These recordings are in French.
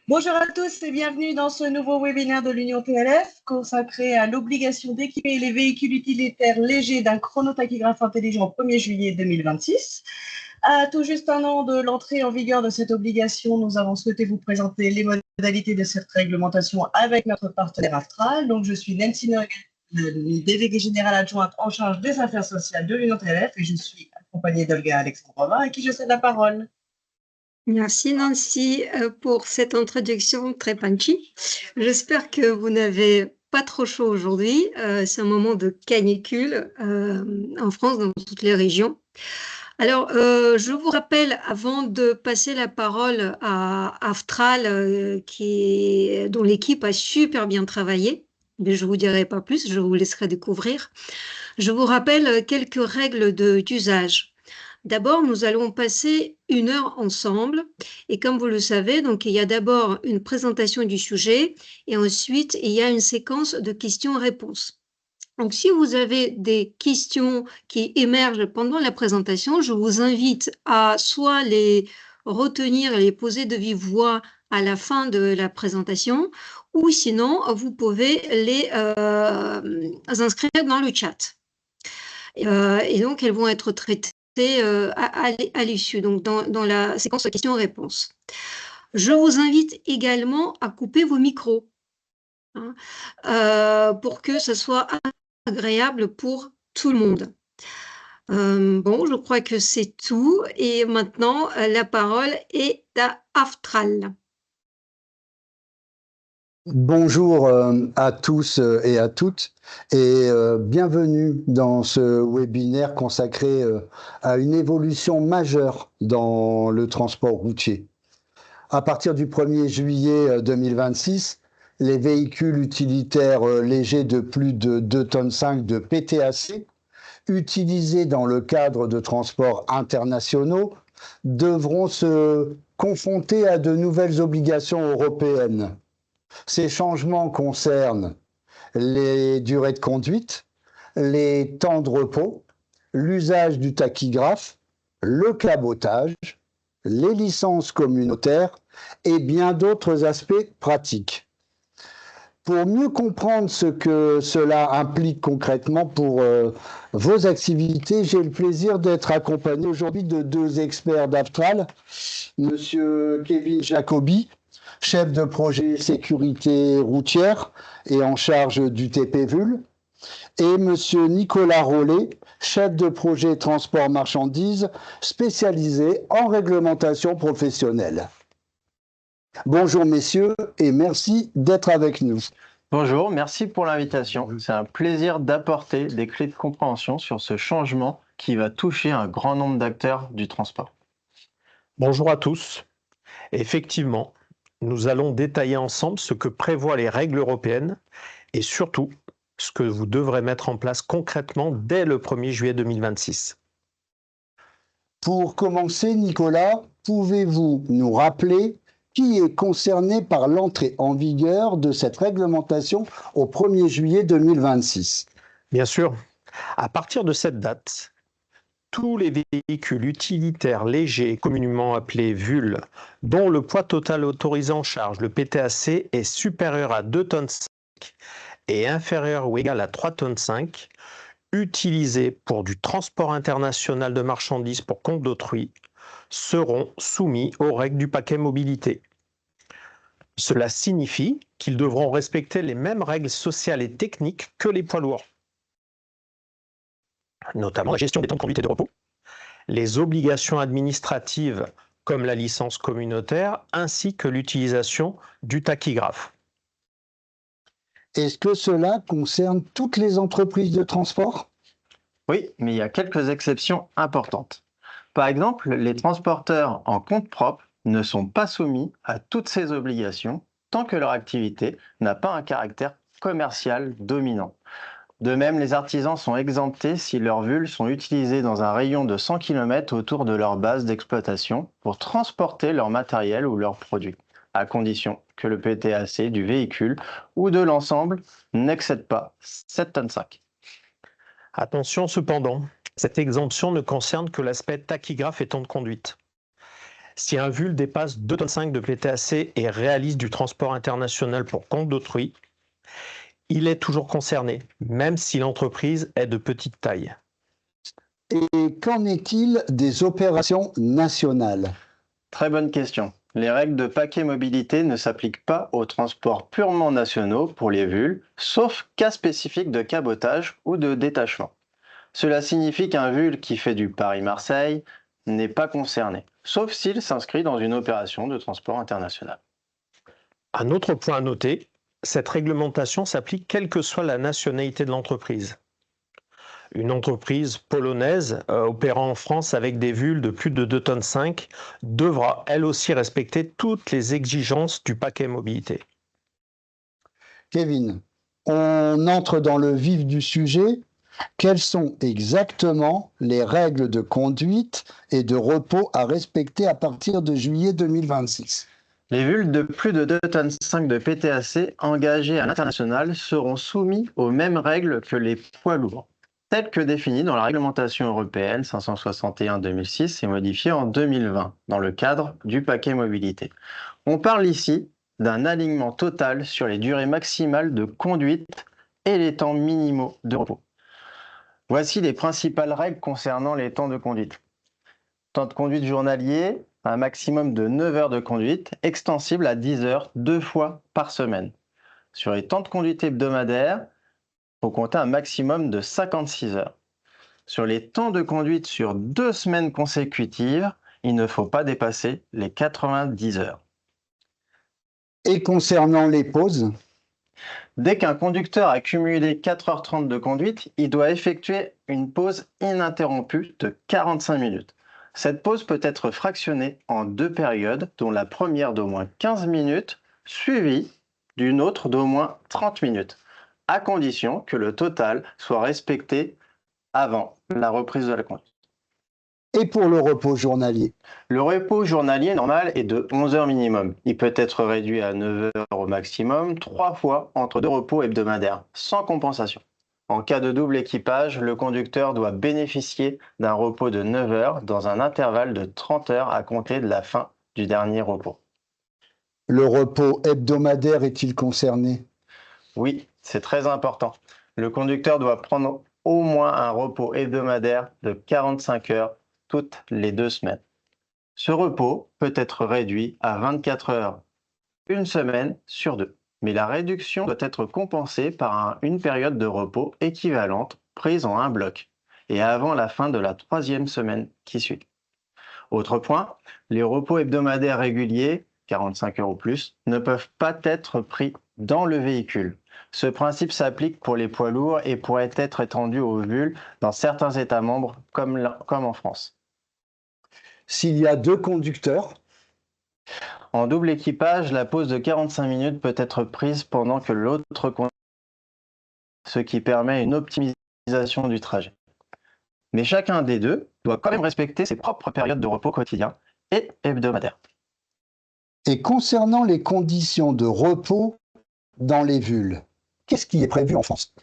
Bonjour à tous et bienvenue dans ce nouveau webinaire de l'Union TLF consacré à l'obligation d'équiper les véhicules utilitaires légers d'un chronotachygraphe intelligent au 1er juillet 2026. À tout juste un an de l'entrée en vigueur de cette obligation, nous avons souhaité vous présenter les modalités de cette réglementation avec notre partenaire Aftral. Donc, je suis Nancy Noël, déléguée générale adjointe en charge des affaires sociales de l'Union TLF et je suis accompagnée d'Olga Alexandrova à qui je cède la parole. Merci Nancy pour cette introduction très punchy. J'espère que vous n'avez pas trop chaud aujourd'hui. C'est un moment de canicule en France, dans toutes les régions. Alors, je vous rappelle, avant de passer la parole à Aftral, dont l'équipe a super bien travaillé, mais je ne vous dirai pas plus, je vous laisserai découvrir. Je vous rappelle quelques règles d'usage. D'abord, nous allons passer 1 heure ensemble et comme vous le savez, donc il y a d'abord une présentation du sujet et ensuite il y a une séquence de questions-réponses. Donc, si vous avez des questions qui émergent pendant la présentation, je vous invite à soit les retenir et les poser de vive voix à la fin de la présentation ou sinon, vous pouvez les inscrire dans le chat. Et donc, elles vont être traitées à l'issue, donc dans la séquence questions-réponses. Je vous invite également à couper vos micros hein, pour que ce soit agréable pour tout le monde. Bon, je crois que c'est tout et maintenant la parole est à Aftral. Bonjour à tous et à toutes et bienvenue dans ce webinaire consacré à une évolution majeure dans le transport routier. À partir du 1er juillet 2026, les véhicules utilitaires légers de plus de 2,5 tonnes de PTAC utilisés dans le cadre de transports internationaux devront se confronter à de nouvelles obligations européennes. Ces changements concernent les durées de conduite, les temps de repos, l'usage du tachygraphe, le cabotage, les licences communautaires et bien d'autres aspects pratiques. Pour mieux comprendre ce que cela implique concrètement pour vos activités, j'ai le plaisir d'être accompagné aujourd'hui de 2 experts d'Aftral, Monsieur Kevin Jacobi, chef de projet sécurité routière et en charge du TPVUL, et Monsieur Nicolas Rollet, chef de projet transport marchandises spécialisé en réglementation professionnelle. Bonjour messieurs et merci d'être avec nous. Bonjour, merci pour l'invitation. C'est un plaisir d'apporter des clés de compréhension sur ce changement qui va toucher un grand nombre d'acteurs du transport. Bonjour à tous. Effectivement, nous allons détailler ensemble ce que prévoient les règles européennes et surtout ce que vous devrez mettre en place concrètement dès le 1er juillet 2026. Pour commencer, Nicolas, pouvez-vous nous rappeler qui est concerné par l'entrée en vigueur de cette réglementation au 1er juillet 2026? Bien sûr, à partir de cette date, tous les véhicules utilitaires légers, communément appelés VUL, dont le poids total autorisé en charge, le PTAC, est supérieur à 2,5 tonnes et inférieur ou égal à 3,5 tonnes, utilisés pour du transport international de marchandises pour compte d'autrui, seront soumis aux règles du paquet mobilité. Cela signifie qu'ils devront respecter les mêmes règles sociales et techniques que les poids lourds, notamment la gestion des temps de conduite et de repos, les obligations administratives comme la licence communautaire, ainsi que l'utilisation du tachygraphe. Est-ce que cela concerne toutes les entreprises de transport? Oui, mais il y a quelques exceptions importantes. Par exemple, les transporteurs en compte propre ne sont pas soumis à toutes ces obligations tant que leur activité n'a pas un caractère commercial dominant. De même, les artisans sont exemptés si leurs VUL sont utilisés dans un rayon de 100 km autour de leur base d'exploitation pour transporter leur matériel ou leurs produits, à condition que le PTAC du véhicule ou de l'ensemble n'excède pas 7,5 tonnes. Attention cependant, Cette exemption ne concerne que l'aspect tachygraphe et temps de conduite. Si un VUL dépasse 2,5 tonnes de PTAC et réalise du transport international pour compte d'autrui, il est toujours concerné, même si l'entreprise est de petite taille. Et qu'en est-il des opérations nationales? Très bonne question. Les règles de paquet mobilité ne s'appliquent pas aux transports purement nationaux pour les VUL, sauf cas spécifiques de cabotage ou de détachement. Cela signifie qu'un VUL qui fait du Paris-Marseille n'est pas concerné, sauf s'il s'inscrit dans une opération de transport international. Un autre point à noter, cette réglementation s'applique quelle que soit la nationalité de l'entreprise. Une entreprise polonaise opérant en France avec des VUL de plus de 2,5 tonnes devra elle aussi respecter toutes les exigences du paquet mobilité. Kevin, on entre dans le vif du sujet. Quelles sont exactement les règles de conduite et de repos à respecter à partir de juillet 2026? Les VUL de plus de 2,5 tonnes de PTAC engagés à l'international seront soumis aux mêmes règles que les poids lourds, telles que définies dans la réglementation européenne 561/2006 et modifiée en 2020 dans le cadre du paquet mobilité. On parle ici d'un alignement total sur les durées maximales de conduite et les temps minimaux de repos. Voici les principales règles concernant les temps de conduite. Temps de conduite journalier, un maximum de 9 heures de conduite, extensible à 10 heures 2 fois par semaine. Sur les temps de conduite hebdomadaires, il faut compter un maximum de 56 heures. Sur les temps de conduite sur 2 semaines consécutives, il ne faut pas dépasser les 90 heures. Et concernant les pauses? Dès qu'un conducteur a cumulé 4h30 de conduite, il doit effectuer une pause ininterrompue de 45 minutes. Cette pause peut être fractionnée en 2 périodes, dont la première d'au moins 15 minutes, suivie d'une autre d'au moins 30 minutes, à condition que le total soit respecté avant la reprise de la conduite. Et pour le repos journalier? Le repos journalier normal est de 11 heures minimum. Il peut être réduit à 9 heures au maximum, 3 fois entre 2 repos hebdomadaires, sans compensation. En cas de double équipage, le conducteur doit bénéficier d'un repos de 9 heures dans un intervalle de 30 heures à compter de la fin du dernier repos. Le repos hebdomadaire est-il concerné? Oui, c'est très important. Le conducteur doit prendre au moins un repos hebdomadaire de 45 heures toutes les 2 semaines. Ce repos peut être réduit à 24 heures une semaine sur 2. Mais la réduction doit être compensée par une période de repos équivalente prise en un bloc et avant la fin de la 3e semaine qui suit. Autre point, les repos hebdomadaires réguliers, 45 heures ou plus, ne peuvent pas être pris dans le véhicule. Ce principe s'applique pour les poids lourds et pourrait être étendu aux VUL dans certains États membres comme en France. S'il y a 2 conducteurs? En double équipage, la pause de 45 minutes peut être prise pendant que l'autre conduit, ce qui permet une optimisation du trajet. Mais chacun des deux doit quand même respecter ses propres périodes de repos quotidien et hebdomadaires. Et concernant les conditions de repos dans les VUL, qu'est-ce qui est prévu en France?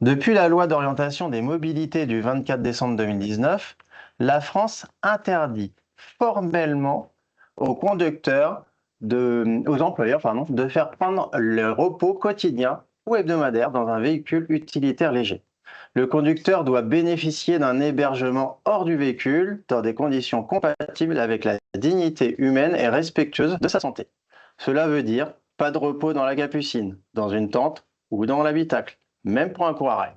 Depuis la loi d'orientation des mobilités du 24 décembre 2019, la France interdit formellement aux employeurs de faire prendre le repos quotidien ou hebdomadaire dans un véhicule utilitaire léger. Le conducteur doit bénéficier d'un hébergement hors du véhicule dans des conditions compatibles avec la dignité humaine et respectueuses de sa santé. Cela veut dire pas de repos dans la capucine, dans une tente ou dans l'habitacle, même pour un court-arrêt.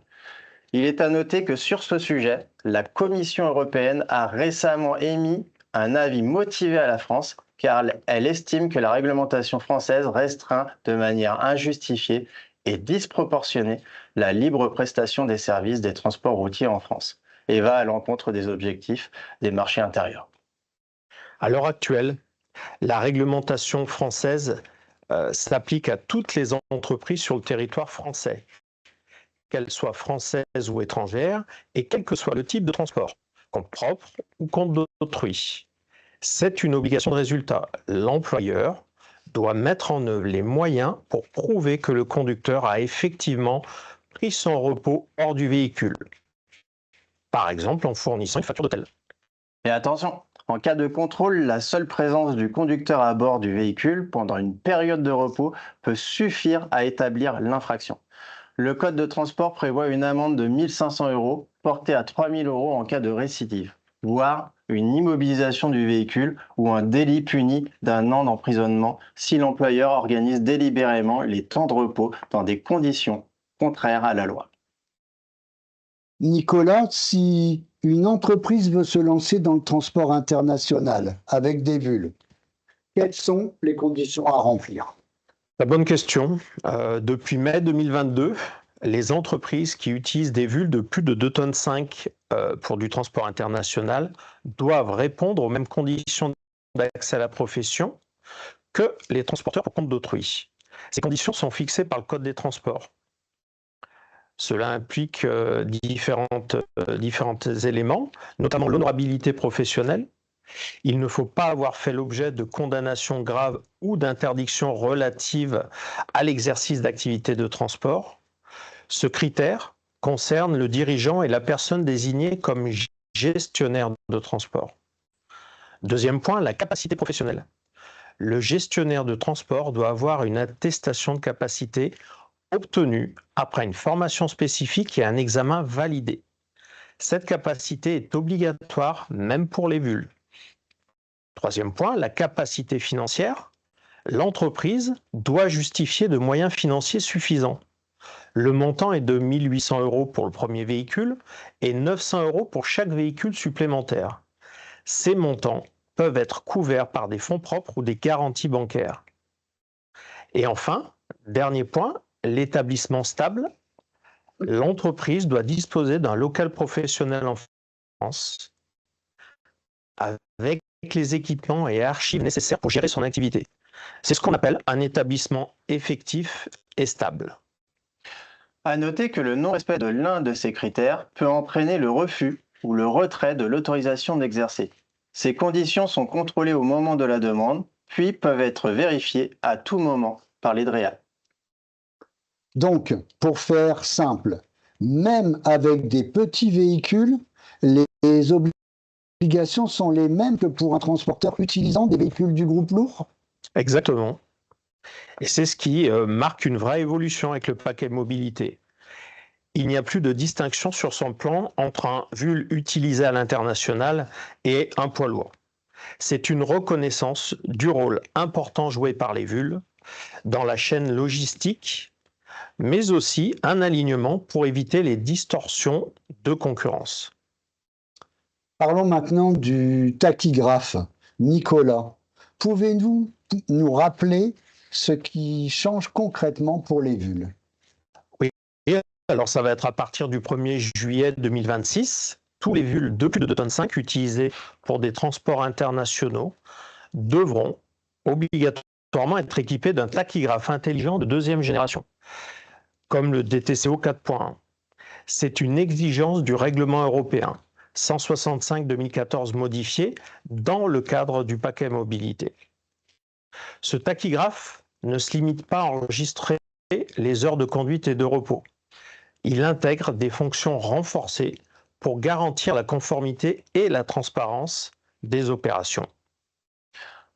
Il est à noter que sur ce sujet, la Commission européenne a récemment émis un avis motivé à la France car elle estime que la réglementation française restreint de manière injustifiée et disproportionnée la libre prestation des services des transports routiers en France et va à l'encontre des objectifs des marchés intérieurs. À l'heure actuelle, la réglementation française s'applique à toutes les entreprises sur le territoire français, qu'elles soient françaises ou étrangères, et quel que soit le type de transport, compte propre ou compte d'autrui. C'est une obligation de résultat. L'employeur doit mettre en œuvre les moyens pour prouver que le conducteur a effectivement pris son repos hors du véhicule. par exemple en fournissant une facture d'hôtel. Et attention, en cas de contrôle, la seule présence du conducteur à bord du véhicule pendant une période de repos peut suffire à établir l'infraction. Le code de transport prévoit une amende de 1 500 € portée à 3 000 € en cas de récidive, voire une immobilisation du véhicule ou un délit puni d'1 an d'emprisonnement si l'employeur organise délibérément les temps de repos dans des conditions contraires à la loi. Nicolas, si une entreprise veut se lancer dans le transport international avec des VUL, quelles sont les conditions à remplir? La bonne question. Depuis mai 2022, les entreprises qui utilisent des VUL de plus de 2,5 tonnes pour du transport international doivent répondre aux mêmes conditions d'accès à la profession que les transporteurs pour compte d'autrui. Ces conditions sont fixées par le Code des transports. Cela implique différents éléments, notamment l'honorabilité professionnelle. Il ne faut pas avoir fait l'objet de condamnations graves ou d'interdictions relatives à l'exercice d'activités de transport. Ce critère concerne le dirigeant et la personne désignée comme gestionnaire de transport. Deuxième point, la capacité professionnelle. Le gestionnaire de transport doit avoir une attestation de capacité obtenue après une formation spécifique et un examen validé. Cette capacité est obligatoire même pour les VUL. Troisième point, la capacité financière. L'entreprise doit justifier de moyens financiers suffisants. Le montant est de 1 800 € pour le premier véhicule et 900 € pour chaque véhicule supplémentaire. Ces montants peuvent être couverts par des fonds propres ou des garanties bancaires. Et enfin, dernier point, l'établissement stable. L'entreprise doit disposer d'un local professionnel en France avec les équipements et archives nécessaires pour gérer son activité. C'est ce qu'on appelle un établissement effectif et stable. À noter que le non-respect de l'un de ces critères peut entraîner le refus ou le retrait de l'autorisation d'exercer. Ces conditions sont contrôlées au moment de la demande, puis peuvent être vérifiées à tout moment par les DREAL. Donc, pour faire simple, même avec des petits véhicules, les obligations sont les mêmes que pour un transporteur utilisant des véhicules du groupe lourd? Exactement. Et c'est ce qui marque une vraie évolution avec le paquet mobilité. Il n'y a plus de distinction sur son plan entre un VUL utilisé à l'international et un poids lourd. C'est une reconnaissance du rôle important joué par les VUL dans la chaîne logistique, mais aussi un alignement pour éviter les distorsions de concurrence. Parlons maintenant du tachygraphe. Nicolas, pouvez-vous nous rappeler ce qui change concrètement pour les VUL? Oui, alors ça va être à partir du 1er juillet 2026. Tous les VUL de plus de 2,5 tonnes utilisés pour des transports internationaux devront obligatoirement être équipés d'un tachygraphe intelligent de deuxième génération, comme le DTCO 4.1. C'est une exigence du règlement européen 165/2014 modifié dans le cadre du paquet mobilité. Ce tachygraphe ne se limite pas à enregistrer les heures de conduite et de repos. Il intègre des fonctions renforcées pour garantir la conformité et la transparence des opérations.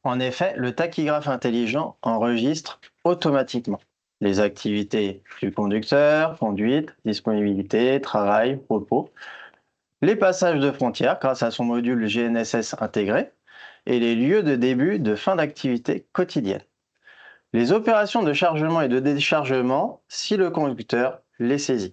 En effet, le tachygraphe intelligent enregistre automatiquement les activités du conducteur, conduite, disponibilité, travail, repos, les passages de frontières grâce à son module GNSS intégré et les lieux de début de fin d'activité quotidienne. Les opérations de chargement et de déchargement si le conducteur les saisit.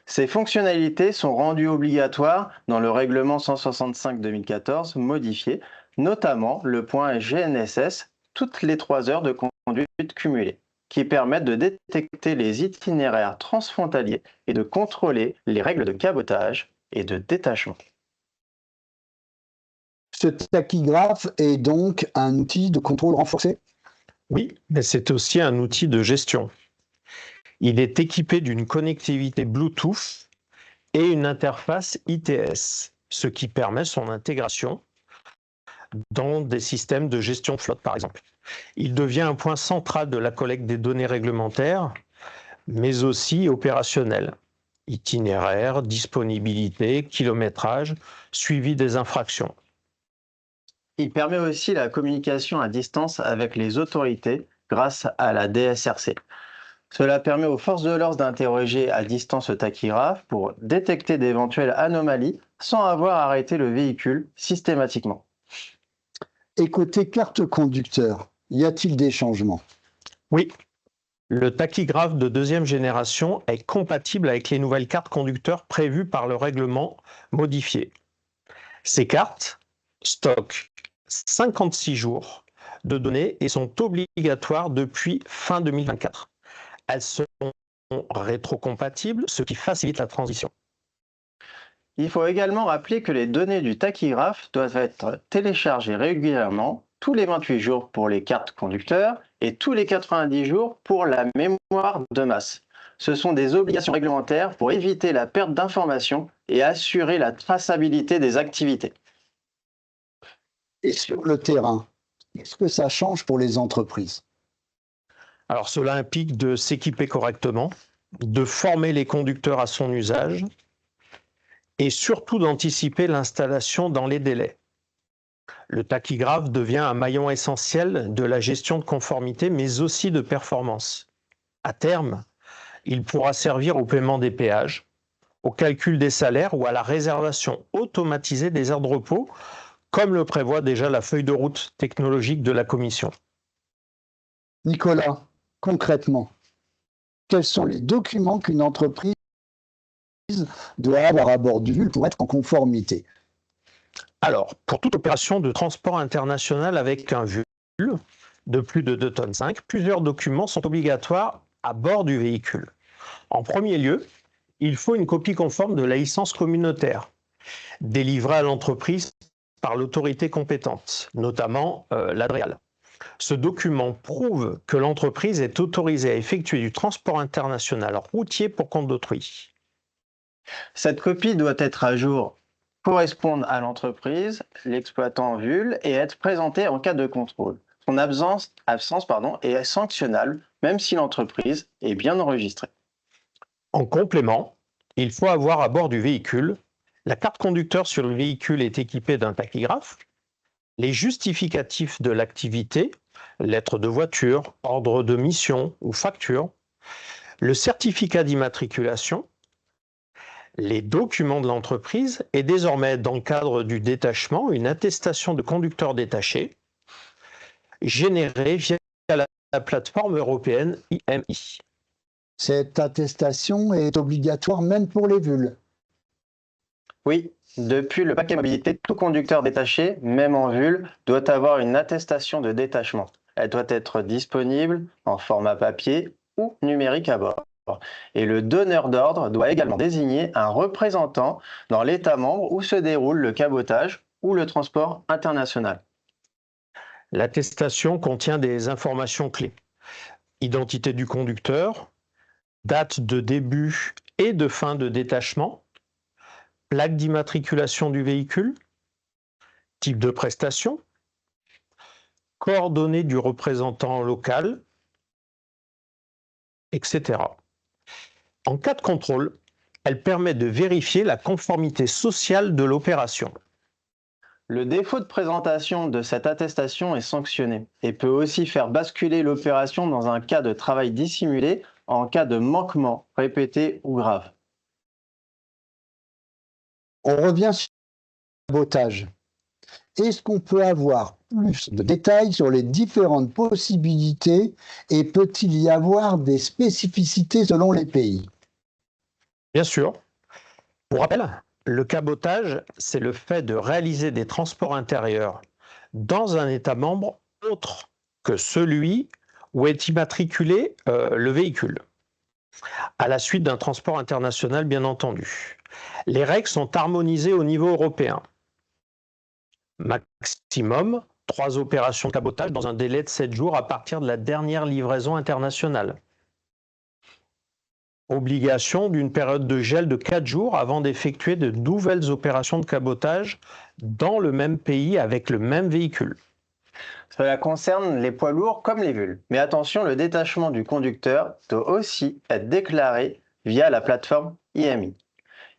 Ces fonctionnalités sont rendues obligatoires dans le règlement 165/2014 modifié, notamment le point GNSS toutes les 3 heures de conduite cumulée, qui permettent de détecter les itinéraires transfrontaliers et de contrôler les règles de cabotage et de détachement. Ce tachygraphe est donc un outil de contrôle renforcé? Oui, mais c'est aussi un outil de gestion. Il est équipé d'une connectivité Bluetooth et une interface ITS, ce qui permet son intégration dans des systèmes de gestion de flotte, par exemple. Il devient un point central de la collecte des données réglementaires, mais aussi opérationnelles. itinéraire, disponibilité, kilométrage, suivi des infractions. Il permet aussi la communication à distance avec les autorités grâce à la DSRC. Cela permet aux forces de l'ordre d'interroger à distance le tachygraphe pour détecter d'éventuelles anomalies sans avoir arrêté le véhicule systématiquement. Et côté carte conducteur, y a-t-il des changements? Oui, le tachygraphe de deuxième génération est compatible avec les nouvelles cartes conducteurs prévues par le règlement modifié. Ces cartes stockent 56 jours de données et sont obligatoires depuis fin 2024. Elles sont rétrocompatibles, ce qui facilite la transition. Il faut également rappeler que les données du tachygraphe doivent être téléchargées régulièrement, tous les 28 jours pour les cartes conducteurs et tous les 90 jours pour la mémoire de masse. Ce sont des obligations réglementaires pour éviter la perte d'informations et assurer la traçabilité des activités. Et sur le terrain, est-ce que ça change pour les entreprises? Alors cela implique de s'équiper correctement, de former les conducteurs à son usage et surtout d'anticiper l'installation dans les délais. Le tachygraphe devient un maillon essentiel de la gestion de conformité, mais aussi de performance. À terme, il pourra servir au paiement des péages, au calcul des salaires ou à la réservation automatisée des aires de repos, comme le prévoit déjà la feuille de route technologique de la Commission. Nicolas, concrètement, quels sont les documents qu'une entreprise doit avoir à bord du VUL pour être en conformité? Alors, pour toute opération de transport international avec un VUL de plus de 2,5 tonnes, plusieurs documents sont obligatoires à bord du véhicule. En premier lieu, il faut une copie conforme de la licence communautaire, délivrée à l'entreprise par l'autorité compétente, notamment l'ADREAL. Ce document prouve que l'entreprise est autorisée à effectuer du transport international routier pour compte d'autrui. Cette copie doit être à jour, correspondre à l'entreprise, l'exploitant VUL et être présentée en cas de contrôle. Son absence est sanctionnable, même si l'entreprise est bien enregistrée. En complément, il faut avoir à bord du véhicule la carte conducteur sur le véhicule est équipée d'un tachygraphe, les justificatifs de l'activité, lettre de voiture, ordre de mission ou facture, le certificat d'immatriculation, les documents de l'entreprise et désormais, dans le cadre du détachement, une attestation de conducteur détaché générée via la plateforme européenne IMI. Cette attestation est obligatoire même pour les VUL. Oui, depuis le paquet mobilité, tout conducteur détaché, même en VUL, doit avoir une attestation de détachement. Elle doit être disponible en format papier ou numérique à bord. Et le donneur d'ordre doit également désigner un représentant dans l'État membre où se déroule le cabotage ou le transport international. L'attestation contient des informations clés. Identité du conducteur, date de début et de fin de détachement, plaque d'immatriculation du véhicule, type de prestation, coordonnées du représentant local, etc. En cas de contrôle, elle permet de vérifier la conformité sociale de l'opération. Le défaut de présentation de cette attestation est sanctionné et peut aussi faire basculer l'opération dans un cas de travail dissimulé en cas de manquement répété ou grave. On revient sur le cabotage. Est-ce qu'on peut avoir plus de détails sur les différentes possibilités et peut-il y avoir des spécificités selon les pays? Bien sûr. Pour rappel, le cabotage, c'est le fait de réaliser des transports intérieurs dans un État membre autre que celui où est immatriculé le véhicule, à la suite d'un transport international, bien entendu. Les règles sont harmonisées au niveau européen. Maximum 3 opérations de cabotage dans un délai de 7 jours à partir de la dernière livraison internationale. Obligation d'une période de gel de 4 jours avant d'effectuer de nouvelles opérations de cabotage dans le même pays avec le même véhicule. Cela concerne les poids lourds comme les VUL. Mais attention, le détachement du conducteur doit aussi être déclaré via la plateforme IMI.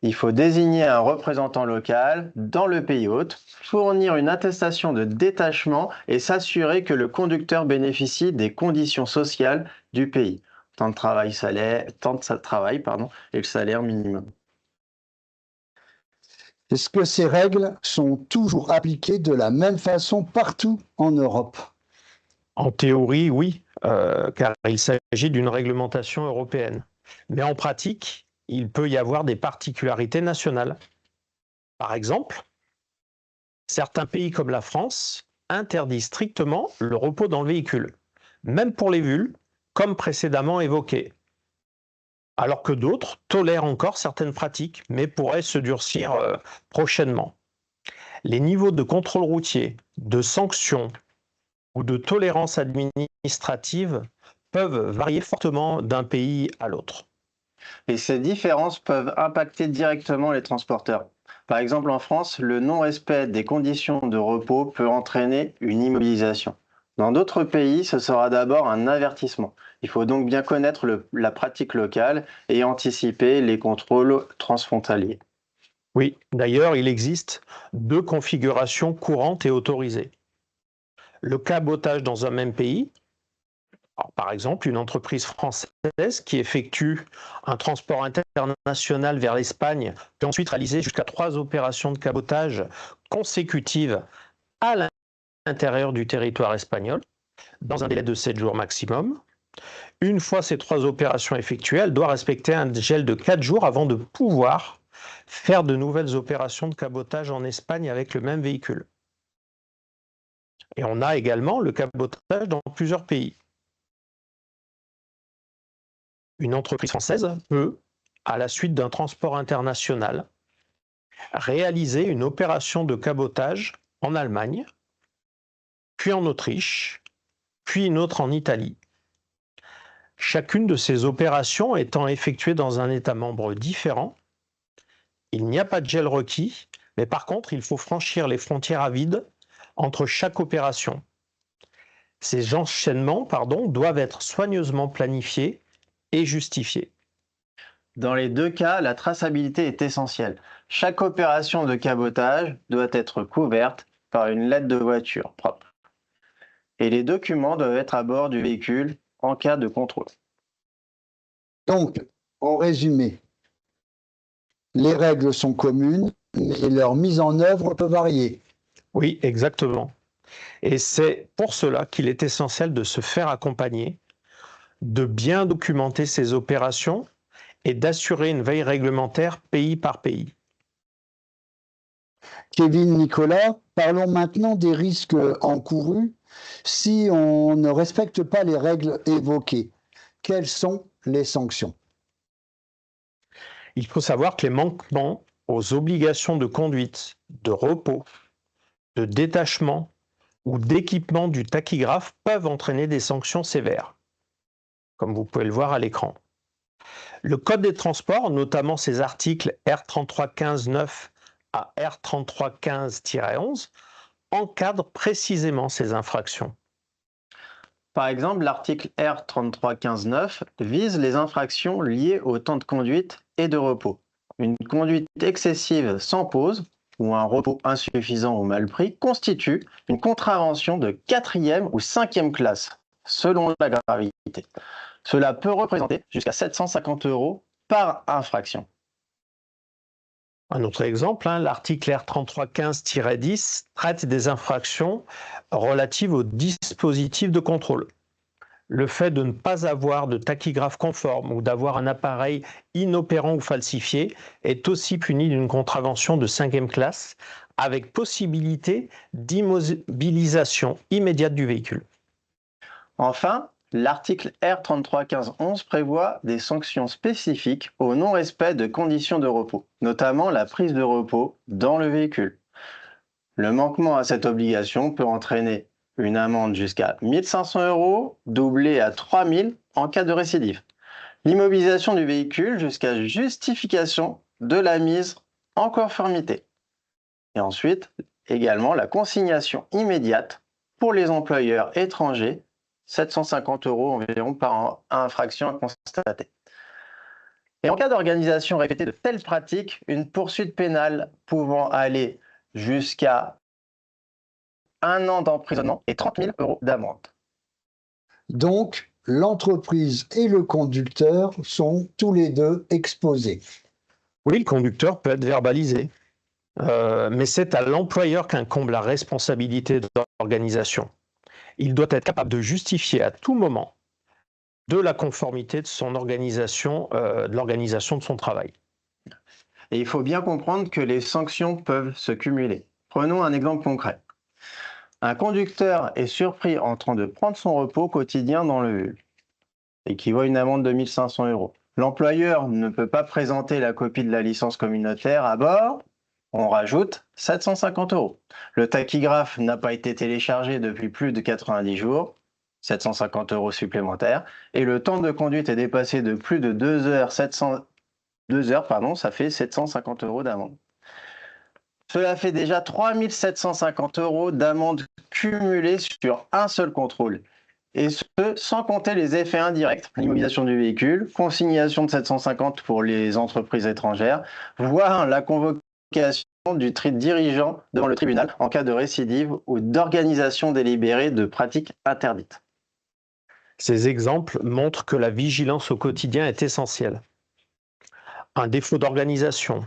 Il faut désigner un représentant local dans le pays hôte, fournir une attestation de détachement et s'assurer que le conducteur bénéficie des conditions sociales du pays, temps de travail et le salaire minimum. Est-ce que ces règles sont toujours appliquées de la même façon partout en Europe? En théorie, oui, car il s'agit d'une réglementation européenne. Mais en pratique, il peut y avoir des particularités nationales. Par exemple, certains pays comme la France interdisent strictement le repos dans le véhicule, même pour les VUL, comme précédemment évoqué. Alors que d'autres tolèrent encore certaines pratiques, mais pourraient se durcir prochainement. Les niveaux de contrôle routier, de sanctions ou de tolérance administrative peuvent varier fortement d'un pays à l'autre. Et ces différences peuvent impacter directement les transporteurs. Par exemple, en France, le non-respect des conditions de repos peut entraîner une immobilisation. Dans d'autres pays, ce sera d'abord un avertissement. Il faut donc bien connaître la pratique locale et anticiper les contrôles transfrontaliers. Oui, d'ailleurs, il existe 2 configurations courantes et autorisées. Le cabotage dans un même pays. Alors, par exemple, une entreprise française qui effectue un transport international vers l'Espagne peut ensuite réaliser jusqu'à 3 opérations de cabotage consécutives à l'intérieur du territoire espagnol, dans un délai de 7 jours maximum. Une fois ces 3 opérations effectuées, elle doit respecter un gel de 4 jours avant de pouvoir faire de nouvelles opérations de cabotage en Espagne avec le même véhicule. Et on a également le cabotage dans plusieurs pays. Une entreprise française peut, à la suite d'un transport international, réaliser une opération de cabotage en Allemagne, puis en Autriche, puis une autre en Italie. Chacune de ces opérations étant effectuée dans un État membre différent, il n'y a pas de gel requis, mais par contre, il faut franchir les frontières à vide entre chaque opération. Ces enchaînements doivent être soigneusement planifiés et justifiés. Dans les 2 cas, la traçabilité est essentielle. Chaque opération de cabotage doit être couverte par une lettre de voiture propre. Et les documents doivent être à bord du véhicule en cas de contrôle. Donc, en résumé, les règles sont communes, mais leur mise en œuvre peut varier. Oui, exactement. Et c'est pour cela qu'il est essentiel de se faire accompagner, de bien documenter ces opérations et d'assurer une veille réglementaire pays par pays. Kevin, Nicolas, parlons maintenant des risques encourus si on ne respecte pas les règles évoquées. Quelles sont les sanctions? Il faut savoir que les manquements aux obligations de conduite, de repos, de détachement ou d'équipement du tachygraphe peuvent entraîner des sanctions sévères, comme vous pouvez le voir à l'écran. Le Code des transports, notamment ses articles R3315-9 à R3315-11, encadre précisément ces infractions. Par exemple, l'article R3315-9 vise les infractions liées au temps de conduite et de repos. Une conduite excessive sans pause ou un repos insuffisant ou mal pris constitue une contravention de 4e ou 5e classe, selon la gravité. Cela peut représenter jusqu'à 750 € par infraction. Un autre exemple, l'article R3315-10 traite des infractions relatives aux dispositifs de contrôle. Le fait de ne pas avoir de tachygraphe conforme ou d'avoir un appareil inopérant ou falsifié est aussi puni d'une contravention de 5e classe avec possibilité d'immobilisation immédiate du véhicule. Enfin, l'article R3315-11 prévoit des sanctions spécifiques au non-respect de conditions de repos, notamment la prise de repos dans le véhicule. Le manquement à cette obligation peut entraîner une amende jusqu'à 1 500 €, doublée à 3 000 en cas de récidive. L'immobilisation du véhicule jusqu'à justification de la mise en conformité. Et ensuite, également la consignation immédiate pour les employeurs étrangers, 750 € environ par infraction constatée. Et en cas d'organisation répétée de telles pratiques, une poursuite pénale pouvant aller jusqu'à 1 an d'emprisonnement et 30 000 € d'amende. Donc, l'entreprise et le conducteur sont tous les deux exposés. Oui, le conducteur peut être verbalisé, mais c'est à l'employeur qu'incombe la responsabilité de l'organisation. Il doit être capable de justifier à tout moment de la conformité de son organisation, de l'organisation de son travail. Et il faut bien comprendre que les sanctions peuvent se cumuler. Prenons un exemple concret. Un conducteur est surpris en train de prendre son repos quotidien dans le VUL et qui voit une amende de 1 500 €. L'employeur ne peut pas présenter la copie de la licence communautaire à bord, on rajoute 750 €. Le tachygraphe n'a pas été téléchargé depuis plus de 90 jours, 750 € supplémentaires, et le temps de conduite est dépassé de plus de 2 heures, ça fait 750 € d'amende. Cela fait déjà 3 750 € d'amende cumulée sur un seul contrôle. Et ce, sans compter les effets indirects, l'immobilisation du véhicule, consignation de 750 pour les entreprises étrangères, voire la convocation du dirigeant devant le tribunal en cas de récidive ou d'organisation délibérée de pratiques interdites. Ces exemples montrent que la vigilance au quotidien est essentielle. Un défaut d'organisation,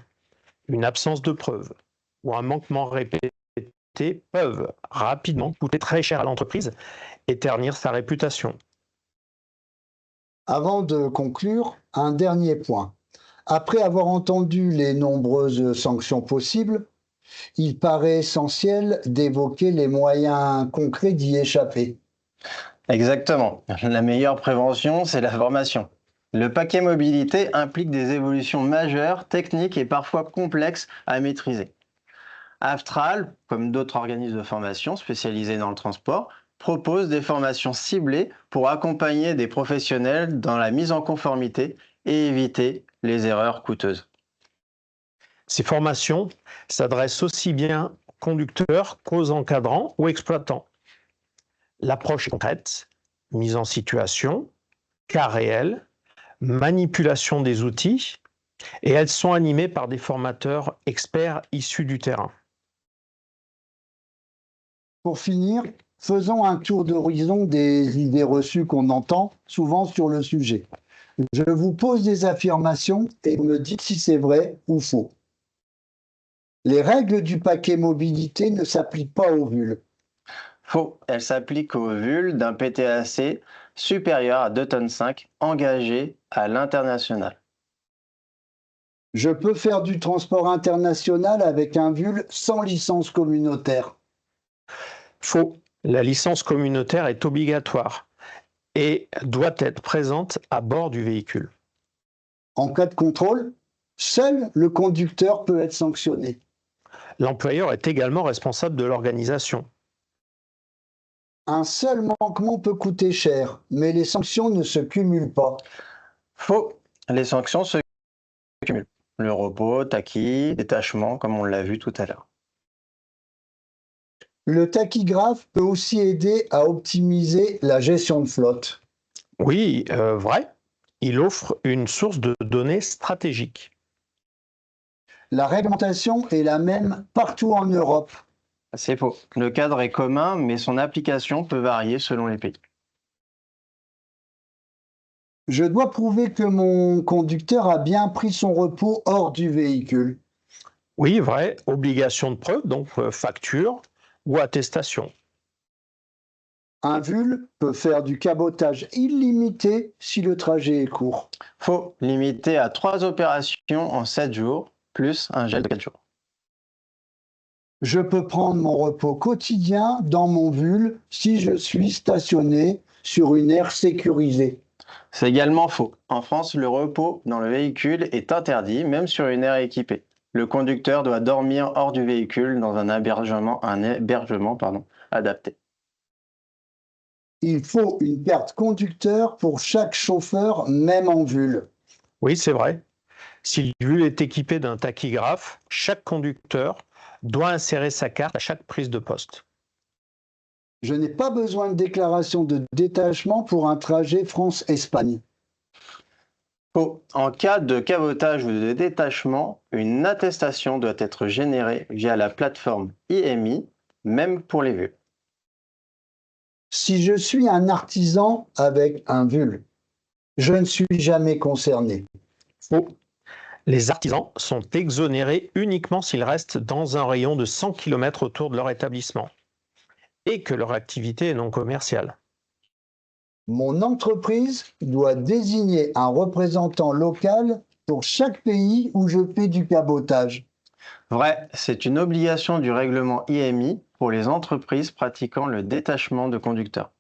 une absence de preuves ou un manquement répété peuvent rapidement coûter très cher à l'entreprise et ternir sa réputation. Avant de conclure, un dernier point. Après avoir entendu les nombreuses sanctions possibles, il paraît essentiel d'évoquer les moyens concrets d'y échapper. Exactement. La meilleure prévention, c'est la formation. Le paquet mobilité implique des évolutions majeures, techniques et parfois complexes à maîtriser. Aftral, comme d'autres organismes de formation spécialisés dans le transport, propose des formations ciblées pour accompagner des professionnels dans la mise en conformité et éviter les erreurs coûteuses. Ces formations s'adressent aussi bien aux conducteurs qu'aux encadrants ou exploitants. L'approche est concrète, mise en situation, cas réels, manipulation des outils, et elles sont animées par des formateurs experts issus du terrain. Pour finir, faisons un tour d'horizon des idées reçues qu'on entend souvent sur le sujet. Je vous pose des affirmations et vous me dites si c'est vrai ou faux. Les règles du paquet mobilité ne s'appliquent pas aux VUL. Faux, elles s'appliquent aux VUL d'un PTAC supérieur à 2,5 tonnes engagé à l'international. Je peux faire du transport international avec un VUL sans licence communautaire. Faux, la licence communautaire est obligatoire et doit être présente à bord du véhicule. En cas de contrôle, seul le conducteur peut être sanctionné. L'employeur est également responsable de l'organisation. Un seul manquement peut coûter cher, mais les sanctions ne se cumulent pas. Faux, les sanctions se cumulent. Le repos, taquis, détachement, comme on l'a vu tout à l'heure. Le tachygraphe peut aussi aider à optimiser la gestion de flotte. Oui, vrai. Il offre une source de données stratégiques. La réglementation est la même partout en Europe. C'est faux. Le cadre est commun, mais son application peut varier selon les pays. Je dois prouver que mon conducteur a bien pris son repos hors du véhicule. Oui, vrai. Obligation de preuve, donc facture ou attestation. Un VUL peut faire du cabotage illimité si le trajet est court. Faux, limité à 3 opérations en 7 jours, plus un gel de 4 jours. Je peux prendre mon repos quotidien dans mon VUL si je suis stationné sur une aire sécurisée. C'est également faux. En France, le repos dans le véhicule est interdit, même sur une aire équipée. Le conducteur doit dormir hors du véhicule dans un hébergement adapté. Il faut une carte conducteur pour chaque chauffeur, même en VUL. Oui, c'est vrai. Si le VUL est équipé d'un tachygraphe, chaque conducteur doit insérer sa carte à chaque prise de poste. Je n'ai pas besoin de déclaration de détachement pour un trajet France-Espagne. Faux. En cas de cabotage ou de détachement, une attestation doit être générée via la plateforme IMI, même pour les VUL. Si je suis un artisan avec un VUL, je ne suis jamais concerné. Faux. Les artisans sont exonérés uniquement s'ils restent dans un rayon de 100 km autour de leur établissement et que leur activité est non commerciale. Mon entreprise doit désigner un représentant local pour chaque pays où je fais du cabotage. Vrai, c'est une obligation du règlement IMI pour les entreprises pratiquant le détachement de conducteurs.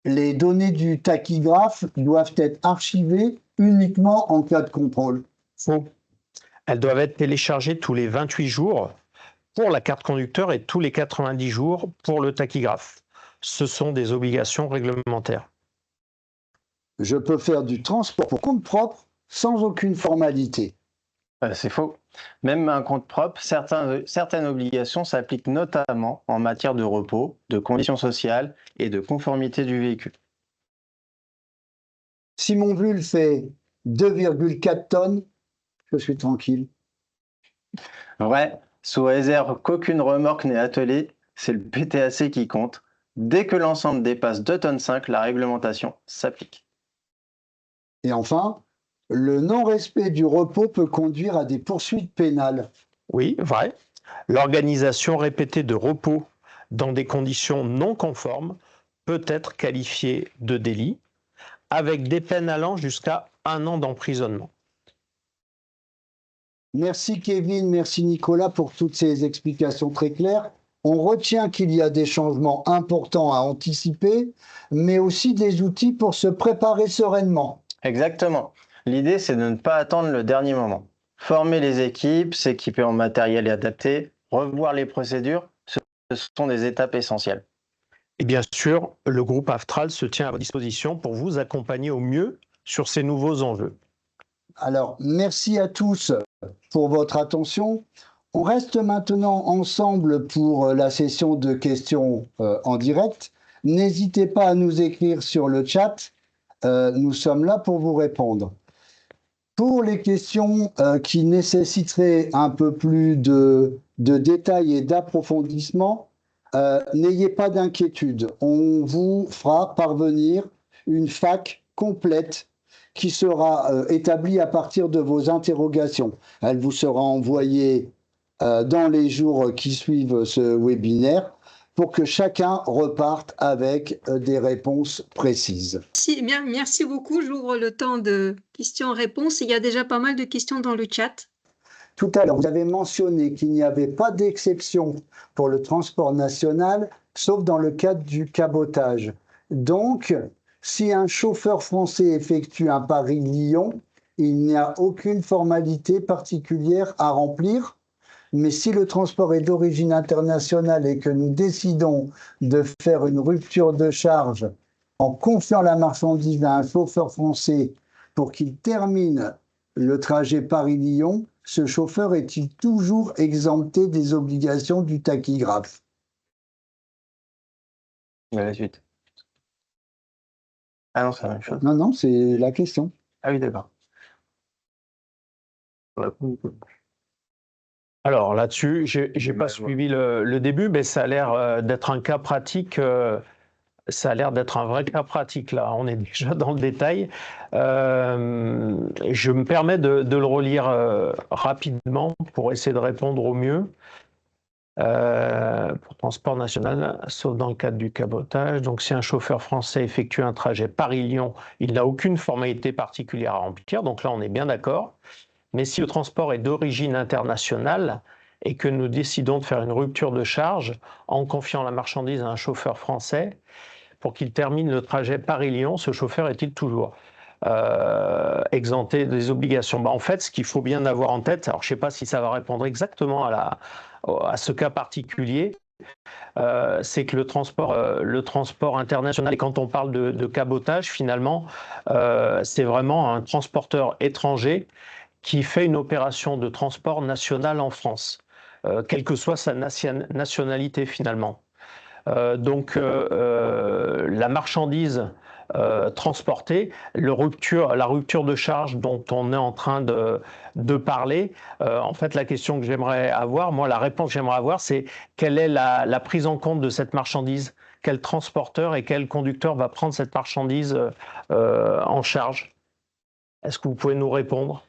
Les données du tachygraphe doivent être archivées uniquement en cas de contrôle. Faux. Elles doivent être téléchargées tous les 28 jours pour la carte conducteur et tous les 90 jours pour le tachygraphe. Ce sont des obligations réglementaires. Je peux faire du transport pour compte propre sans aucune formalité. C'est faux. Même un compte propre, certaines obligations s'appliquent notamment en matière de repos, de conditions sociales et de conformité du véhicule. Si mon VUL fait 2,4 tonnes, je suis tranquille. Vrai, sous réserve qu'aucune remorque n'est attelée, c'est le PTAC qui compte. Dès que l'ensemble dépasse 2,5 tonnes, la réglementation s'applique. Et enfin, le non-respect du repos peut conduire à des poursuites pénales. Oui, vrai. L'organisation répétée de repos dans des conditions non conformes peut être qualifiée de délit, avec des peines allant jusqu'à 1 an d'emprisonnement. Merci Kevin, merci Nicolas pour toutes ces explications très claires. On retient qu'il y a des changements importants à anticiper, mais aussi des outils pour se préparer sereinement. Exactement. L'idée, c'est de ne pas attendre le dernier moment. Former les équipes, s'équiper en matériel adapté, revoir les procédures, ce sont des étapes essentielles. Et bien sûr, le groupe Aftral se tient à votre disposition pour vous accompagner au mieux sur ces nouveaux enjeux. Alors, merci à tous pour votre attention. On reste maintenant ensemble pour la session de questions en direct. N'hésitez pas à nous écrire sur le chat. Nous sommes là pour vous répondre. Pour les questions qui nécessiteraient un peu plus de détails et d'approfondissement, n'ayez pas d'inquiétude. On vous fera parvenir une FAQ complète qui sera établie à partir de vos interrogations. Elle vous sera envoyée dans les jours qui suivent ce webinaire pour que chacun reparte avec des réponses précises. Merci beaucoup. J'ouvre le temps de questions-réponses. Il y a déjà pas mal de questions dans le chat. Tout à l'heure, vous avez mentionné qu'il n'y avait pas d'exception pour le transport national, sauf dans le cadre du cabotage. Donc, si un chauffeur français effectue un Paris-Lyon, il n'y a aucune formalité particulière à remplir. Mais si le transport est d'origine internationale et que nous décidons de faire une rupture de charge en confiant la marchandise à un chauffeur français pour qu'il termine le trajet Paris-Lyon, ce chauffeur est-il toujours exempté des obligations du tachygraphe? La suite. Ah non, c'est la même chose. Non, non, c'est la question. Ah oui, d'accord. Alors là-dessus, j'ai pas suivi le début, mais ça a l'air d'être un cas pratique. Ça a l'air d'être un vrai cas pratique là. On est déjà dans le détail. Je me permets de le relire rapidement pour essayer de répondre au mieux. Pour transport national, sauf dans le cadre du cabotage. Donc, si un chauffeur français effectue un trajet Paris-Lyon, il n'a aucune formalité particulière à remplir. Donc là, on est bien d'accord. Mais si le transport est d'origine internationale et que nous décidons de faire une rupture de charge en confiant la marchandise à un chauffeur français pour qu'il termine le trajet Paris-Lyon, ce chauffeur est-il toujours exempté des obligations? En fait, ce qu'il faut bien avoir en tête, alors je ne sais pas si ça va répondre exactement à ce cas particulier, c'est que le transport international, et quand on parle de cabotage, finalement, c'est vraiment un transporteur étranger qui fait une opération de transport national en France, quelle que soit sa nationalité finalement. Donc la marchandise transporter. La rupture de charge dont on est en train de parler, en fait, la question que j'aimerais avoir, moi, la réponse que j'aimerais avoir, c'est quelle est la prise en compte de cette marchandise? Quel transporteur et quel conducteur va prendre cette marchandise en charge? Est-ce que vous pouvez nous répondre?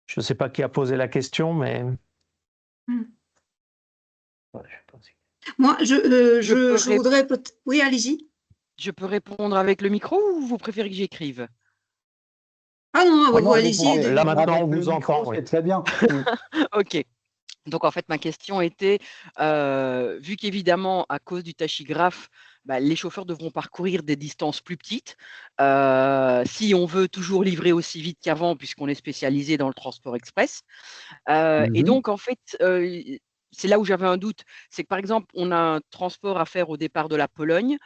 Je ne sais pas qui a posé la question, mais... Moi, peux je voudrais peut-être... Oui, allez-y. Je peux répondre avec le micro ou vous préférez que j'écrive? Ah non, Oh non, allez-y. Là, maintenant, avec on le vous micro, entend. c'est très bien. Ok. Donc, en fait, ma question était, vu qu'évidemment, à cause du tachygraphe, les chauffeurs devront parcourir des distances plus petites. Si on veut toujours livrer aussi vite qu'avant, puisqu'on est spécialisé dans le transport express. Et donc, en fait, c'est là où j'avais un doute. C'est que, par exemple, on a un transport à faire au départ de la Pologne.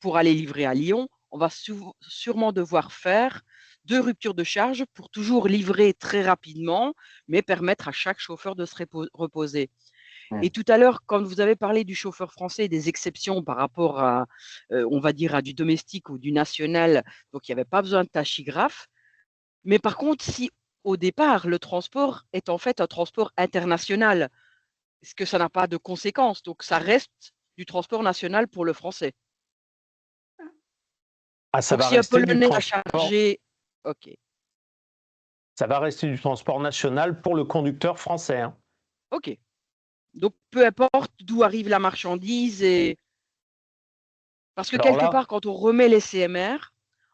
Pour aller livrer à Lyon, on va sûrement devoir faire 2 ruptures de charge pour toujours livrer très rapidement, mais permettre à chaque chauffeur de se reposer. Et tout à l'heure, quand vous avez parlé du chauffeur français et des exceptions par rapport à, on va dire, à du domestique ou du national, donc il n'y avait pas besoin de tachygraphe. Mais par contre, si au départ, le transport est en fait un transport international, est-ce que ça n'a pas de conséquences? Donc, ça reste du transport national pour le français. Ah, ça Donc, va si un rester du Polonais a transport. chargé... OK. Ça va rester du transport national pour le conducteur français. Hein. OK. Donc, peu importe d'où arrive la marchandise. Parce que Alors quelque là, part, quand on remet les CMR,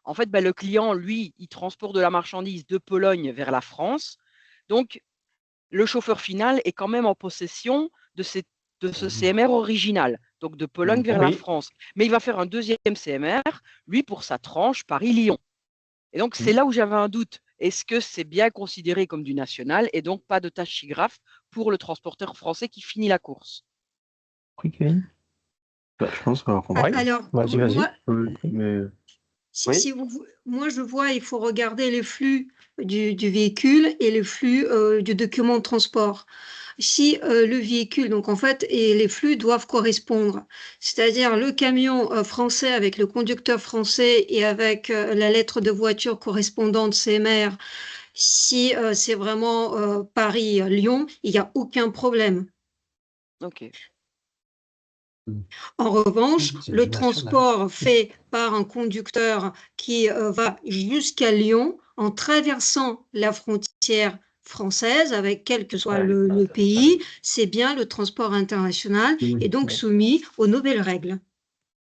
en fait, le client, lui, il transporte de la marchandise de Pologne vers la France. Donc, le chauffeur final est quand même en possession de ce CMR original, donc de Pologne vers la oui. France. Mais il va faire un deuxième CMR, lui, pour sa tranche Paris-Lyon. Et donc, c'est là où j'avais un doute. Est-ce que c'est bien considéré comme du national et donc pas de tachygraphe pour le transporteur français qui finit la course? Oui, Kevin. Je pense qu'on va Ah, comprendre. alors, Vas-y, vas-y. moi, Mais... moi, je vois, il faut regarder les flux du véhicule et les flux du document de transport. Si le véhicule, donc en fait, et les flux doivent correspondre, c'est-à-dire le camion français avec le conducteur français et avec la lettre de voiture correspondante CMR, si c'est vraiment Paris-Lyon, il n'y a aucun problème. OK. En revanche, le transport fait par un conducteur qui va jusqu'à Lyon en traversant la frontière française avec quel que soit le pays, c'est bien le transport international et donc soumis aux nouvelles règles.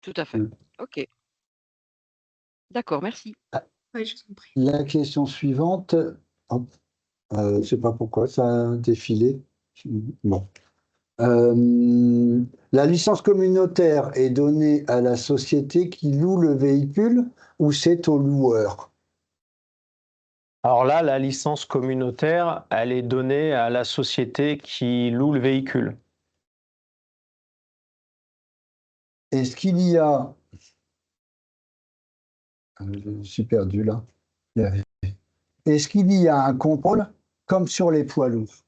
Tout à fait. OK. D'accord, merci. Oui, je vous en prie. La question suivante, je ne sais pas pourquoi ça a défilé. Bon. La licence communautaire est donnée à la société qui loue le véhicule ou c'est au loueur? Alors là, la licence communautaire, elle est donnée à la société qui loue le véhicule. Est-ce qu'il y a... Je suis perdu là. Est-ce qu'il y a un contrôle comme sur les poids lourds?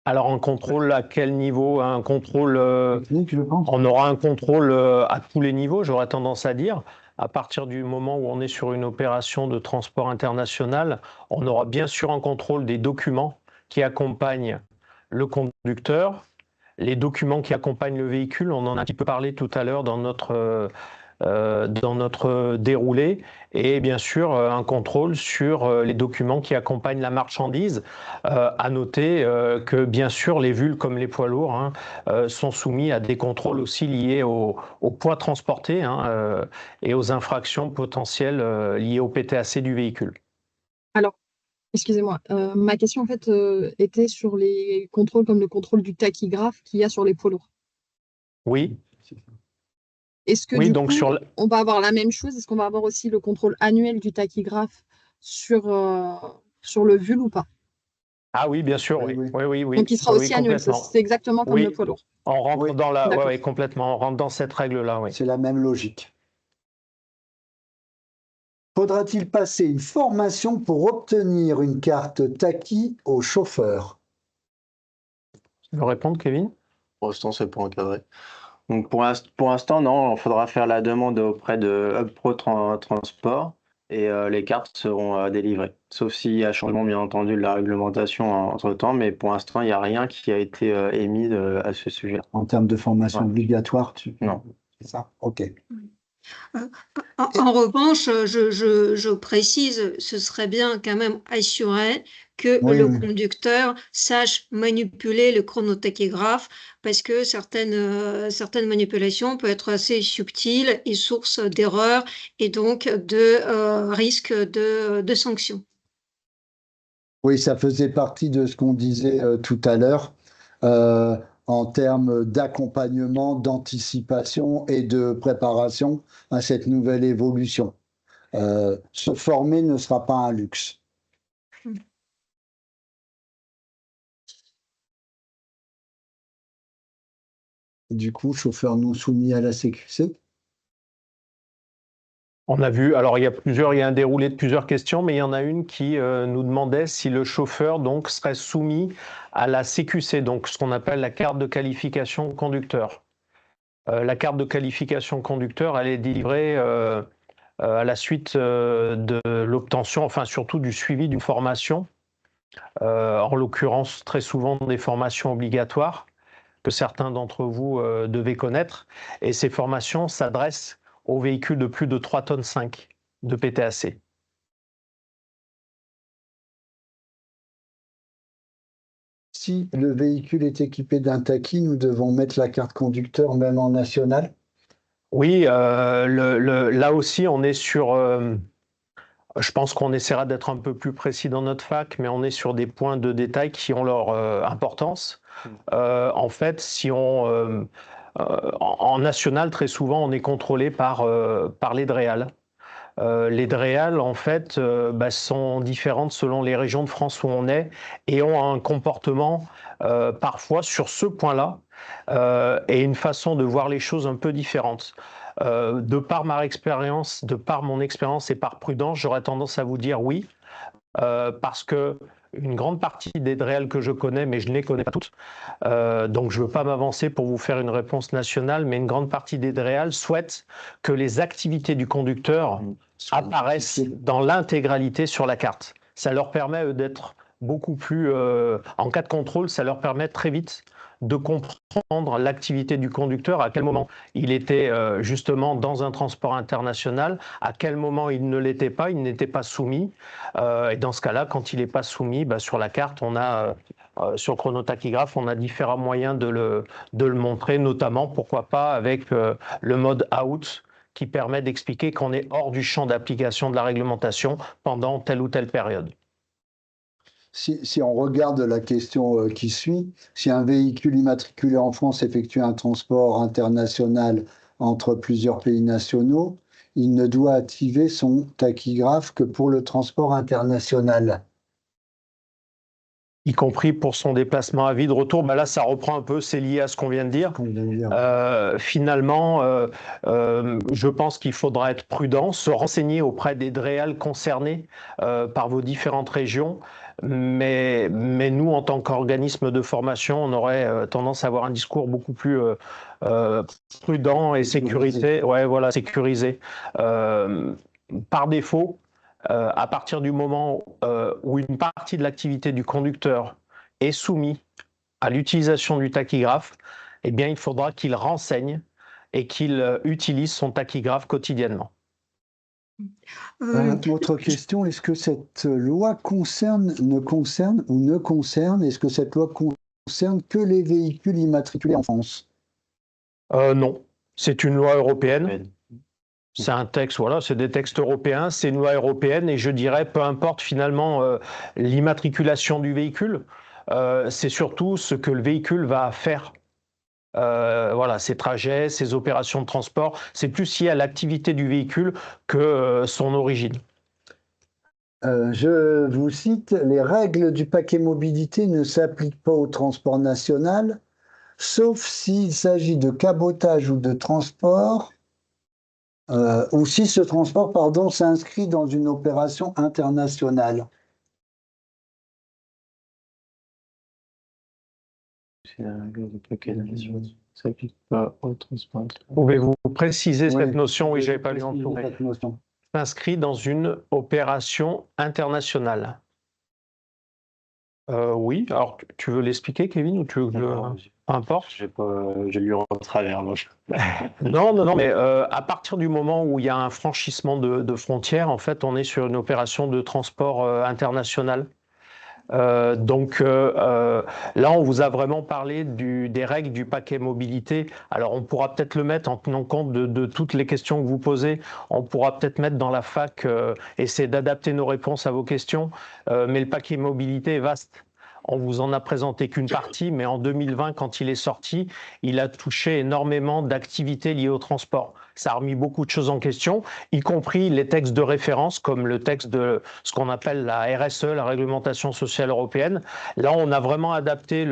Alors un contrôle à quel niveau? Un contrôle, Technique, je pense. on aura un contrôle à tous les niveaux, j'aurais tendance à dire. À partir du moment où on est sur une opération de transport international, on aura bien sûr un contrôle des documents qui accompagnent le conducteur, les documents qui accompagnent le véhicule. On en a un petit peu parlé tout à l'heure dans notre déroulé, et bien sûr un contrôle sur les documents qui accompagnent la marchandise. À noter que bien sûr les VUL comme les poids lourds sont soumis à des contrôles aussi liés au poids transporté et aux infractions potentielles liées au PTAC du véhicule. Alors, excusez-moi, ma question en fait était sur les contrôles comme le contrôle du tachygraphe qu'il y a sur les poids lourds. Oui. Est-ce que Oui, du donc coup, sur on va avoir la même chose? Est-ce qu'on va avoir aussi le contrôle annuel du tachygraphe sur le VUL ou pas? Ah oui, bien sûr, oui. Donc il sera aussi annuel, c'est exactement comme le poids lourd. On rentre dans la, D'accord. complètement, on rentre dans cette règle-là, oui. C'est la même logique. Faudra-t-il passer une formation pour obtenir une carte Tachy au chauffeur? Tu veux répondre, Kevin? Pour l'instant, c'est pas encadré. Donc pour l'instant, non, il faudra faire la demande auprès de HubPro Transport et les cartes seront délivrées. Sauf s'il y a changement, bien entendu, de la réglementation entre-temps, mais pour l'instant, il n'y a rien qui a été émis à ce sujet. En termes de formation Ouais. obligatoire, Non. c'est ça? OK. En revanche, je précise, ce serait bien quand même assurer que Oui, le oui. conducteur sache manipuler le chronotachygraphe parce que certaines manipulations peuvent être assez subtiles et source d'erreurs et donc de risque de sanctions. Oui, ça faisait partie de ce qu'on disait tout à l'heure en termes d'accompagnement, d'anticipation et de préparation à cette nouvelle évolution. Se former ne sera pas un luxe. Du coup, chauffeur non soumis à la CQC. On a vu, alors il y a un déroulé de plusieurs questions, mais il y en a une qui nous demandait si le chauffeur donc serait soumis à la CQC, donc ce qu'on appelle la carte de qualification conducteur. La carte de qualification conducteur, elle est délivrée à la suite de l'obtention, enfin surtout du suivi d'une formation, en l'occurrence très souvent des formations obligatoires que certains d'entre vous devez connaître. Et ces formations s'adressent aux véhicules de plus de 3,5 tonnes de PTAC. Si le véhicule est équipé d'un taquis, nous devons mettre la carte conducteur même en national. Oui, là aussi, on est sur... je pense qu'on essaiera d'être un peu plus précis dans notre fac, mais on est sur des points de détail qui ont leur importance. En fait, si on... en national, très souvent, on est contrôlé par les DREAL. Les DREAL, en fait, sont différentes selon les régions de France où on est et ont un comportement parfois sur ce point-là et une façon de voir les choses un peu différente. De par mon expérience et par prudence, j'aurais tendance à vous dire oui, parce que une grande partie des DREAL que je connais, mais je ne les connais pas toutes, donc je ne veux pas m'avancer pour vous faire une réponse nationale, mais une grande partie des DREAL souhaitent que les activités du conducteur apparaissent dans l'intégralité sur la carte. Ça leur permet d'être beaucoup plus... en cas de contrôle, ça leur permet très vite de comprendre l'activité du conducteur, à quel moment il était justement dans un transport international, à quel moment il ne l'était pas, il n'était pas soumis. Et dans ce cas-là, quand il n'est pas soumis, sur la carte, on a... sur le chronotachygraphe, on a différents moyens de le montrer, notamment, pourquoi pas, avec le mode out, qui permet d'expliquer qu'on est hors du champ d'application de la réglementation pendant telle ou telle période. Si on regarde la question qui suit, si un véhicule immatriculé en France effectue un transport international entre plusieurs pays nationaux, il ne doit activer son tachygraphe que pour le transport international. Y compris pour son déplacement à vie de retour, là ça reprend un peu, c'est lié à ce qu'on vient de dire. Finalement, je pense qu'il faudra être prudent, se renseigner auprès des DREAL concernés par vos différentes régions, mais nous, en tant qu'organisme de formation, on aurait tendance à avoir un discours beaucoup plus prudent et sécurisé. Ouais, voilà, sécurisé. Par défaut, à partir du moment où une partie de l'activité du conducteur est soumise à l'utilisation du tachygraphe, eh bien, il faudra qu'il renseigne et qu'il utilise son tachygraphe quotidiennement. Autre question, est-ce que cette loi ne concerne, est-ce que cette loi concerne que les véhicules immatriculés en France? Non, c'est une loi européenne. C'est un texte, voilà, c'est des textes européens, c'est une loi européenne et je dirais, peu importe finalement l'immatriculation du véhicule, c'est surtout ce que le véhicule va faire. Voilà, ses trajets, ses opérations de transport, c'est plus lié à l'activité du véhicule que son origine. Je vous cite, les règles du paquet mobilité ne s'appliquent pas au transport national, sauf s'il s'agit de cabotage ou de transport, ou si ce transport, s'inscrit dans une opération internationale. C'est la règle de paquet d'adhésion. Ça s'applique pas au transport. Pouvez-vous préciser Oui, cette notion? Oui, je n'avais pas lu en préciser tout. cette notion. S'inscrit dans une opération internationale. Oui, alors tu veux l'expliquer, Kevin, ou tu veux que peu importe. J'ai lu en travers. Donc. Non, mais à partir du moment où il y a un franchissement de frontières, en fait, on est sur une opération de transport international. Donc là, on vous a vraiment parlé des règles du paquet mobilité. Alors, on pourra peut-être le mettre en tenant compte de toutes les questions que vous posez. On pourra peut-être mettre dans la fac, essayer d'adapter nos réponses à vos questions. Mais le paquet mobilité est vaste. On vous en a présenté qu'une partie, mais en 2020, quand il est sorti, il a touché énormément d'activités liées au transport. Ça a remis beaucoup de choses en question, y compris les textes de référence, comme le texte de ce qu'on appelle la RSE, la Réglementation sociale européenne. Là, on a vraiment adapté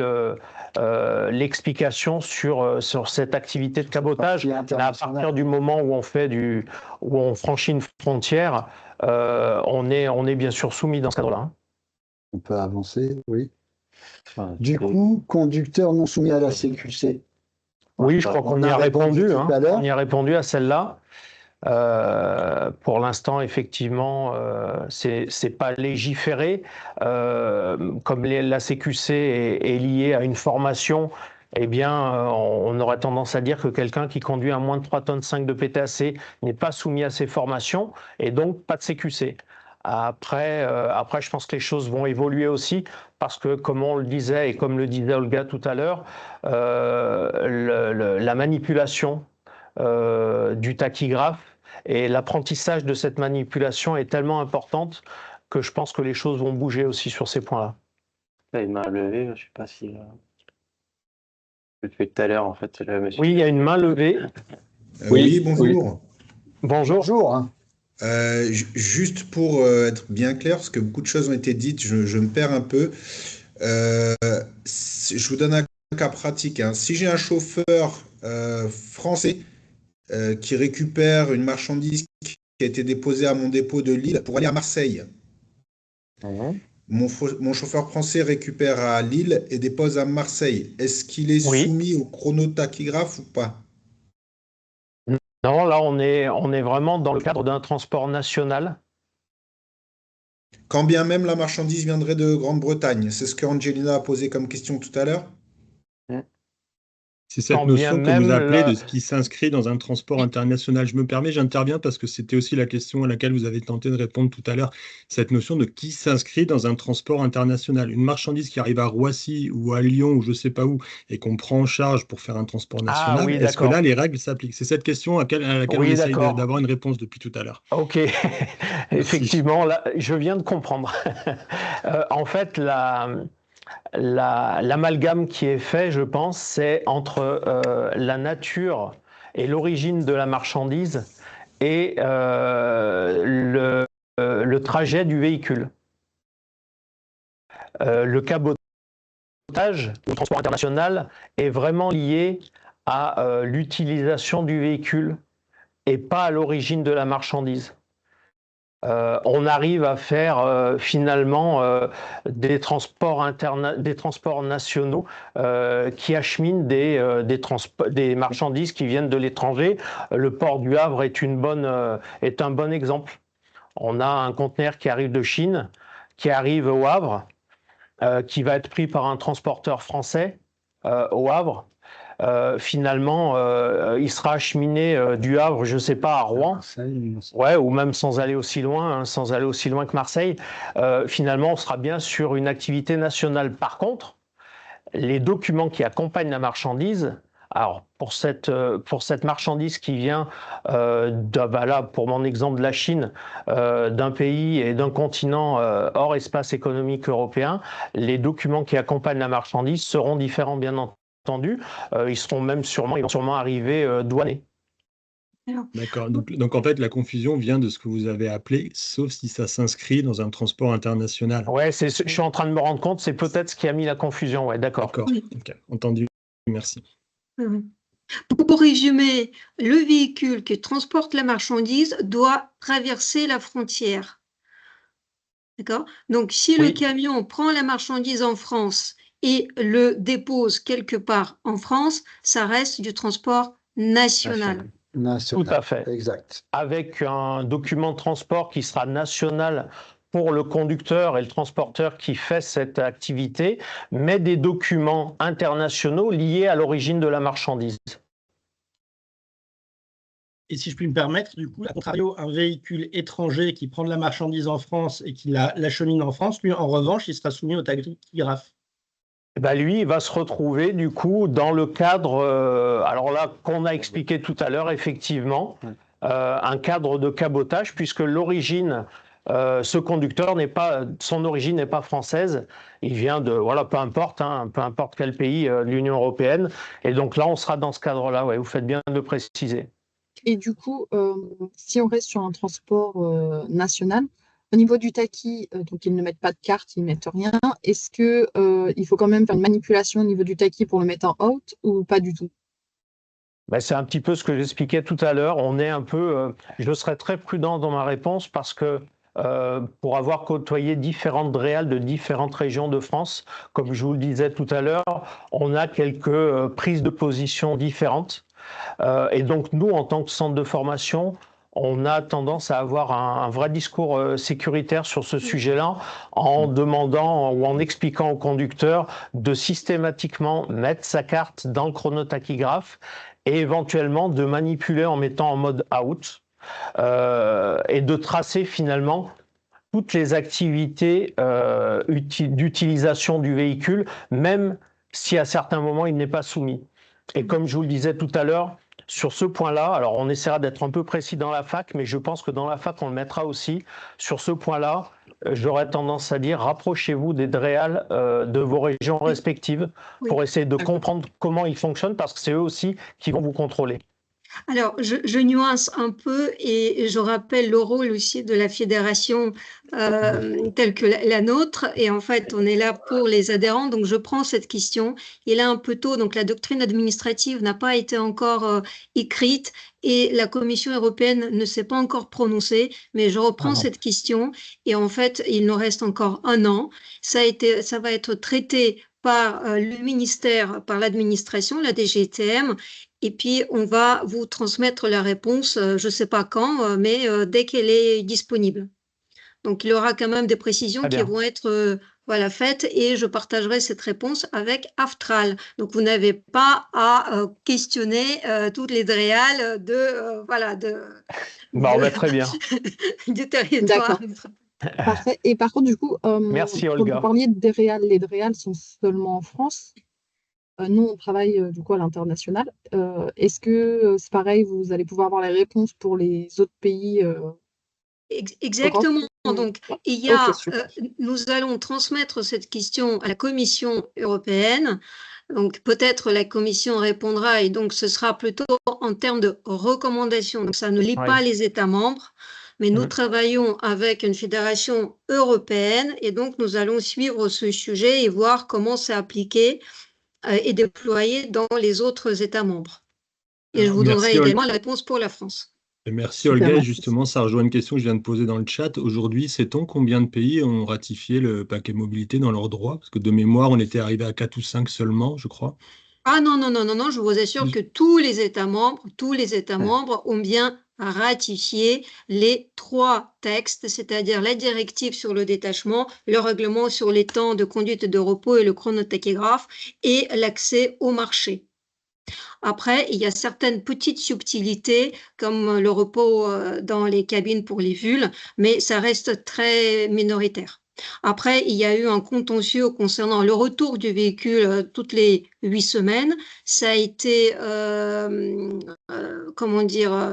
l'explication sur cette activité de cabotage. Là, à partir du moment où on franchit une frontière, on est bien sûr soumis dans ce cadre-là. On peut avancer, oui. Du coup, conducteur non soumis à la CQC. Oui, je crois qu'on y a répondu. On y a répondu à celle-là. Pour l'instant, effectivement, c'est pas légiféré. Comme la CQC est liée à une formation, eh bien, on aurait tendance à dire que quelqu'un qui conduit à moins de 3,5 tonnes de PTAC n'est pas soumis à ces formations et donc pas de CQC. Après, je pense que les choses vont évoluer aussi parce que, comme on le disait et comme le disait Olga tout à l'heure, la manipulation du tachygraphe et l'apprentissage de cette manipulation est tellement importante que je pense que les choses vont bouger aussi sur ces points-là. Là, une main levée, je ne sais pas si... Je l'ai fait tout à l'heure, en fait. Monsieur... Oui, il y a une main levée. Oui, bonjour. Bonjour. Bonjour. Juste pour être bien clair, parce que beaucoup de choses ont été dites, je me perds un peu. Je vous donne un cas pratique. Si j'ai un chauffeur français qui récupère une marchandise qui a été déposée à mon dépôt de Lille pour aller à Marseille, mon chauffeur français récupère à Lille et dépose à Marseille. Est-ce qu'il est soumis au chronotachygraphe ou pas? Non, là, on est vraiment dans le cadre d'un transport national. Quand bien même la marchandise viendrait de Grande-Bretagne, c'est ce que Angelina a posé comme question tout à l'heure. C'est cette notion que vous appelez de ce qui s'inscrit dans un transport international. Je me permets, j'interviens parce que c'était aussi la question à laquelle vous avez tenté de répondre tout à l'heure. Cette notion de qui s'inscrit dans un transport international. Une marchandise qui arrive à Roissy ou à Lyon ou je ne sais pas où et qu'on prend en charge pour faire un transport national, est-ce que là les règles s'appliquent? C'est cette question à laquelle on essaye d'avoir une réponse depuis tout à l'heure. Ok, effectivement, là, je viens de comprendre. En fait, l'amalgame qui est fait, je pense, c'est entre la nature et l'origine de la marchandise et le trajet du véhicule. Le cabotage, le transport international, est vraiment lié à l'utilisation du véhicule et pas à l'origine de la marchandise. On arrive à faire finalement des transports nationaux qui acheminent des marchandises qui viennent de l'étranger. Le port du Havre est un bon exemple. On a un conteneur qui arrive de Chine, qui arrive au Havre, qui va être pris par un transporteur français au Havre. Finalement, il sera acheminé du Havre, je ne sais pas, à Rouen, ou même sans aller aussi loin, que Marseille. Finalement, on sera bien sur une activité nationale. Par contre, les documents qui accompagnent la marchandise, alors pour cette marchandise qui vient, là, pour mon exemple de la Chine, d'un pays et d'un continent hors espace économique européen, les documents qui accompagnent la marchandise seront différents, bien entendu. Ils vont sûrement arriver douanés. D'accord. Donc en fait, la confusion vient de ce que vous avez appelé, sauf si ça s'inscrit dans un transport international. Ouais, je suis en train de me rendre compte, c'est peut-être ce qui a mis la confusion. Ouais, d'accord. D'accord. Okay. Entendu. Merci. Pour résumer, le véhicule qui transporte la marchandise doit traverser la frontière. D'accord? Donc, si le camion prend la marchandise en France et le dépose quelque part en France, ça reste du transport national. National. Tout à fait. Exact. Avec un document de transport qui sera national pour le conducteur et le transporteur qui fait cette activité, mais des documents internationaux liés à l'origine de la marchandise. Et si je puis me permettre, du coup, à contrario, un véhicule étranger qui prend de la marchandise en France et qui l'achemine en France, lui, en revanche, il sera soumis au tachygraphe. Lui, il va se retrouver du coup dans le cadre, alors là, qu'on a expliqué tout à l'heure, effectivement, un cadre de cabotage, puisque l'origine, ce conducteur son origine n'est pas française, il vient de, voilà, peu importe quel pays de l'Union européenne, et donc là, on sera dans ce cadre-là, ouais, vous faites bien de le préciser. Et du coup, si on reste sur un transport national, au niveau du taquis, donc ils ne mettent pas de carte, ils ne mettent rien. Est-ce que il faut quand même faire une manipulation au niveau du taquis pour le mettre en out ou pas du tout? C'est un petit peu ce que j'expliquais tout à l'heure. On est un peu, je serai très prudent dans ma réponse parce que pour avoir côtoyé différentes DREAL de différentes régions de France, comme je vous le disais tout à l'heure, on a quelques prises de position différentes. Et donc nous, en tant que centre de formation, on a tendance à avoir un vrai discours sécuritaire sur ce sujet-là, en demandant ou en expliquant au conducteur de systématiquement mettre sa carte dans le chronotachygraphe et éventuellement de manipuler en mettant en mode out et de tracer finalement toutes les activités d'utilisation du véhicule, même si à certains moments il n'est pas soumis. Et comme je vous le disais tout à l'heure, sur ce point-là, alors on essaiera d'être un peu précis dans la fac, mais je pense que dans la fac, on le mettra aussi. Sur ce point-là, j'aurais tendance à dire, rapprochez-vous des DREAL de vos régions respectives pour essayer de comprendre comment ils fonctionnent, parce que c'est eux aussi qui vont vous contrôler. Alors, je nuance un peu et je rappelle le rôle aussi de la fédération telle que la nôtre. Et en fait, on est là pour les adhérents. Donc, je prends cette question. Il est un peu tôt, donc la doctrine administrative n'a pas été encore écrite et la Commission européenne ne s'est pas encore prononcée. Mais je reprends cette question et en fait, il nous reste encore un an. Ça va être traité par le ministère, par l'administration, la DGTM, et puis on va vous transmettre la réponse, je ne sais pas quand, mais dès qu'elle est disponible. Donc il y aura quand même des précisions qui vont être faites et je partagerai cette réponse avec Aftral. Donc vous n'avez pas à questionner toutes les DREAL très bien. du territoire. Parfait. Et par contre, du coup, merci, Olga. Vous parliez de DREAL, les DREAL sont seulement en France. Nous, on travaille du coup à l'international. Est-ce que c'est pareil, vous allez pouvoir avoir les réponses pour les autres pays Exactement. Donc, nous allons transmettre cette question à la Commission européenne. Donc, peut-être la Commission répondra et donc ce sera plutôt en termes de recommandations. Donc, ça ne lie pas les États membres. Mais nous travaillons avec une fédération européenne et donc nous allons suivre ce sujet et voir comment c'est appliqué et déployé dans les autres États membres. Et je vous donnerai également la réponse pour la France. Merci Olga. Et justement, ça rejoint une question que je viens de poser dans le chat. Aujourd'hui, sait-on combien de pays ont ratifié le paquet mobilité dans leurs droits? Parce que de mémoire, on était arrivé à 4 ou 5 seulement, je crois. Ah non, je vous assure que tous les États membres ont bien ratifié les 3 textes, c'est-à-dire la directive sur le détachement, le règlement sur les temps de conduite de repos et le chronotachygraphe et l'accès au marché. Après, il y a certaines petites subtilités comme le repos dans les cabines pour les VUL, mais ça reste très minoritaire. Après, il y a eu un contentieux concernant le retour du véhicule toutes les 8 semaines. Ça a été,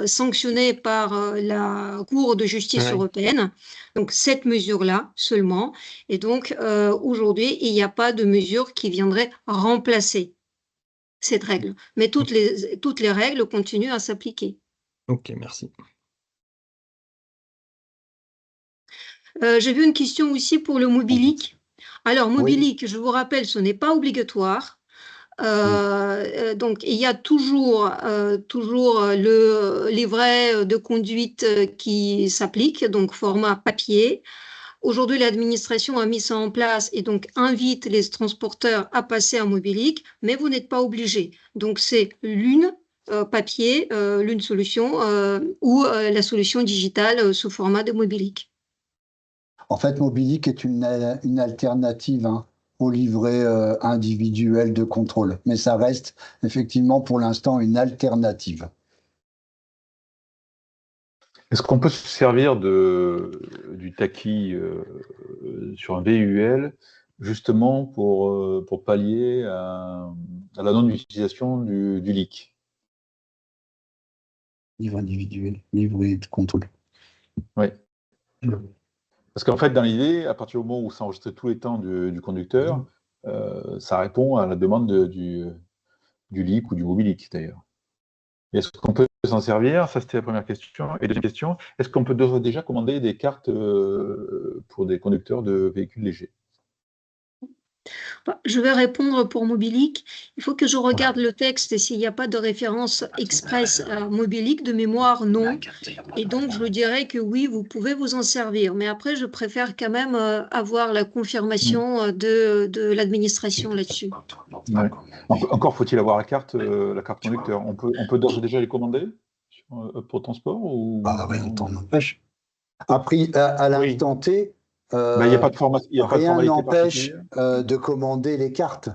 sanctionné par la Cour de justice européenne. Donc, cette mesure-là seulement. Et donc, aujourd'hui, il n'y a pas de mesure qui viendrait remplacer cette règle. Mais toutes les règles continuent à s'appliquer. Ok, merci. J'ai vu une question aussi pour le Mobilic. Alors, Mobilic, je vous rappelle, ce n'est pas obligatoire. Donc, il y a toujours le livret de conduite qui s'applique, donc format papier. Aujourd'hui, l'administration a mis ça en place et donc invite les transporteurs à passer en mobilique, mais vous n'êtes pas obligé. Donc, c'est l'une papier, l'une solution ou la solution digitale sous format de mobilique. En fait, Mobilic est une alternative au livret individuel de contrôle, mais ça reste effectivement pour l'instant une alternative. Est-ce qu'on peut se servir du TACI sur un VUL justement pour pallier à la non-utilisation du LIC? Livre individuel, livret de contrôle. Oui. Parce qu'en fait, dans l'idée, à partir du moment où ça enregistre tous les temps du conducteur, ça répond à la demande du LIC ou du Mobilic d'ailleurs. Est-ce qu'on peut s'en servir? Ça, c'était la première question. Et deuxième question, est-ce qu'on peut déjà commander des cartes pour des conducteurs de véhicules légers? Je vais répondre pour Mobilic. Il faut que je regarde le texte et s'il n'y a pas de référence express à Mobilic, de mémoire, non. Et donc, je dirais que oui, vous pouvez vous en servir. Mais après, je préfère quand même avoir la confirmation de l'administration là-dessus. Ouais. Encore faut-il avoir la carte conducteur. On peut d'ores et déjà les commander pour transport ou... Ah oui, on t'en empêche. Après, à l'instant T, il n'y a pas de rien n'empêche de commander les cartes.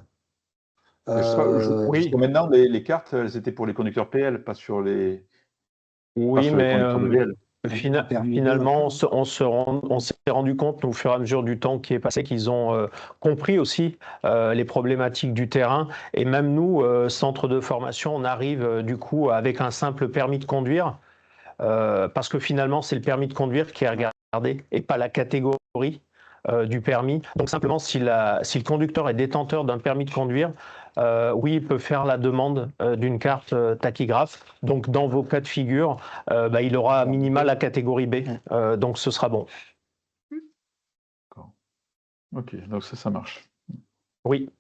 Oui. Maintenant, les cartes, elles étaient pour les conducteurs PL, pas sur les. Oui, pas sur mais les conducteurs de VL. Finalement, on s'est rendu compte, au fur et à mesure du temps qui est passé, qu'ils ont compris aussi les problématiques du terrain. Et même nous, centre de formation, on arrive du coup avec un simple permis de conduire, parce que finalement, c'est le permis de conduire qui est regardé et pas la catégorie du permis. Donc simplement, si le conducteur est détenteur d'un permis de conduire, oui, il peut faire la demande d'une carte tachygraphe. Donc, dans vos cas de figure, il aura à minima la catégorie B. Donc, ce sera bon. D'accord. Ok, donc ça marche. Oui.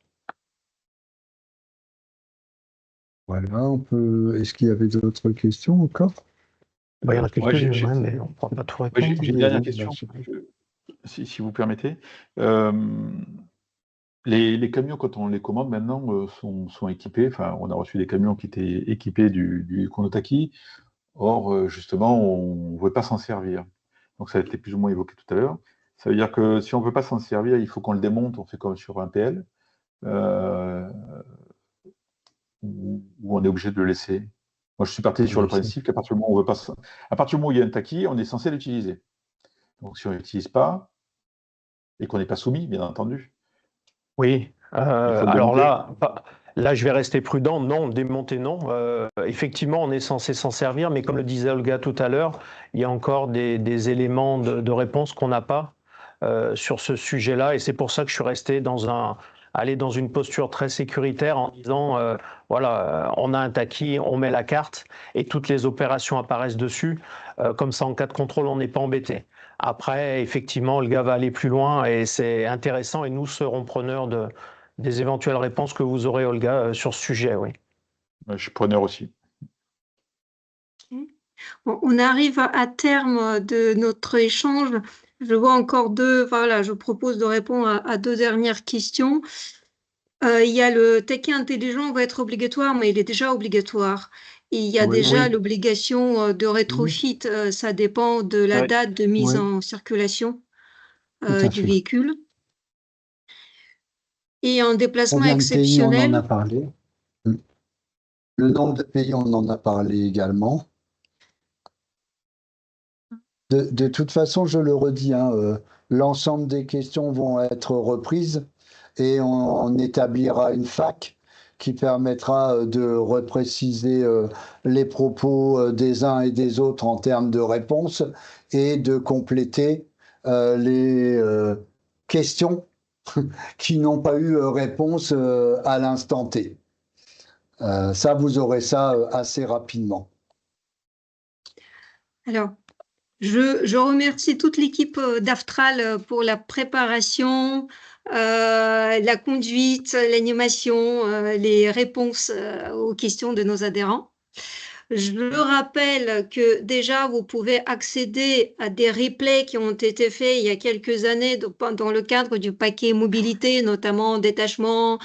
Voilà, on peut. Est-ce qu'il y avait d'autres questions encore? Il y en a quelques-unes, mais on ne pourra pas tout répondre. J'ai une dernière question, si vous permettez. Les camions, quand on les commande maintenant, sont équipés. Enfin, on a reçu des camions qui étaient équipés du Chronotachy. Or, justement, on ne veut pas s'en servir. Donc, ça a été plus ou moins évoqué tout à l'heure. Ça veut dire que si on ne veut pas s'en servir, il faut qu'on le démonte. On fait comme sur un PL, où on est obligé de le laisser. Moi, je suis parti sur le principe qu'à partir du moment où on veut pas, à partir du moment où il y a un Tachy, on est censé l'utiliser. Donc, si on ne l'utilise pas et qu'on n'est pas soumis, bien entendu. Oui, alors là, je vais rester prudent. Non, démonter, non. Effectivement, on est censé s'en servir, mais comme le disait Olga tout à l'heure, il y a encore des éléments de réponse qu'on n'a pas sur ce sujet-là. Et c'est pour ça que je suis resté aller dans une posture très sécuritaire en disant, voilà, on a un Tachy, on met la carte et toutes les opérations apparaissent dessus. Comme ça, en cas de contrôle, on n'est pas embêté. Après, effectivement, le gars va aller plus loin et c'est intéressant et nous serons preneurs des éventuelles réponses que vous aurez, Olga, sur ce sujet. Oui. Je suis preneur aussi. Bon, on arrive à terme de notre échange. Je vois encore je propose de répondre à deux dernières questions. Il y a le Tachy intelligent va être obligatoire, mais il est déjà obligatoire. Et il y a déjà l'obligation de rétrofit, ça dépend de la date de mise en circulation du véhicule. Et un déplacement exceptionnel. On en a parlé. Le nombre de pays, on en a parlé également. De toute façon, je le redis, l'ensemble des questions vont être reprises et on établira une FAQ qui permettra de repréciser les propos des uns et des autres en termes de réponses et de compléter les questions qui n'ont pas eu réponse à l'instant T. Ça, vous aurez ça assez rapidement. Alors, je remercie toute l'équipe d'Aftral pour la préparation, la conduite, l'animation, les réponses aux questions de nos adhérents. Je le rappelle que déjà, vous pouvez accéder à des replays qui ont été faits il y a quelques années dans le cadre du paquet mobilité, notamment détachement,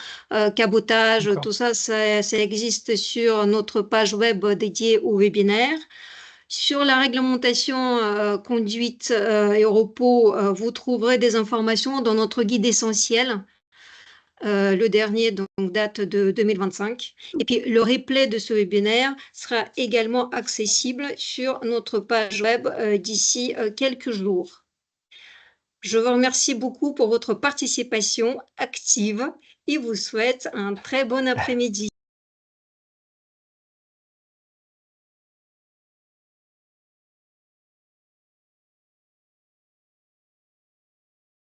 cabotage, tout ça, ça existe sur notre page web dédiée au webinaire. Sur la réglementation conduite et repos, vous trouverez des informations dans notre guide essentiel. Le dernier donc, date de 2025. Et puis, le replay de ce webinaire sera également accessible sur notre page web d'ici quelques jours. Je vous remercie beaucoup pour votre participation active et vous souhaite un très bon après-midi.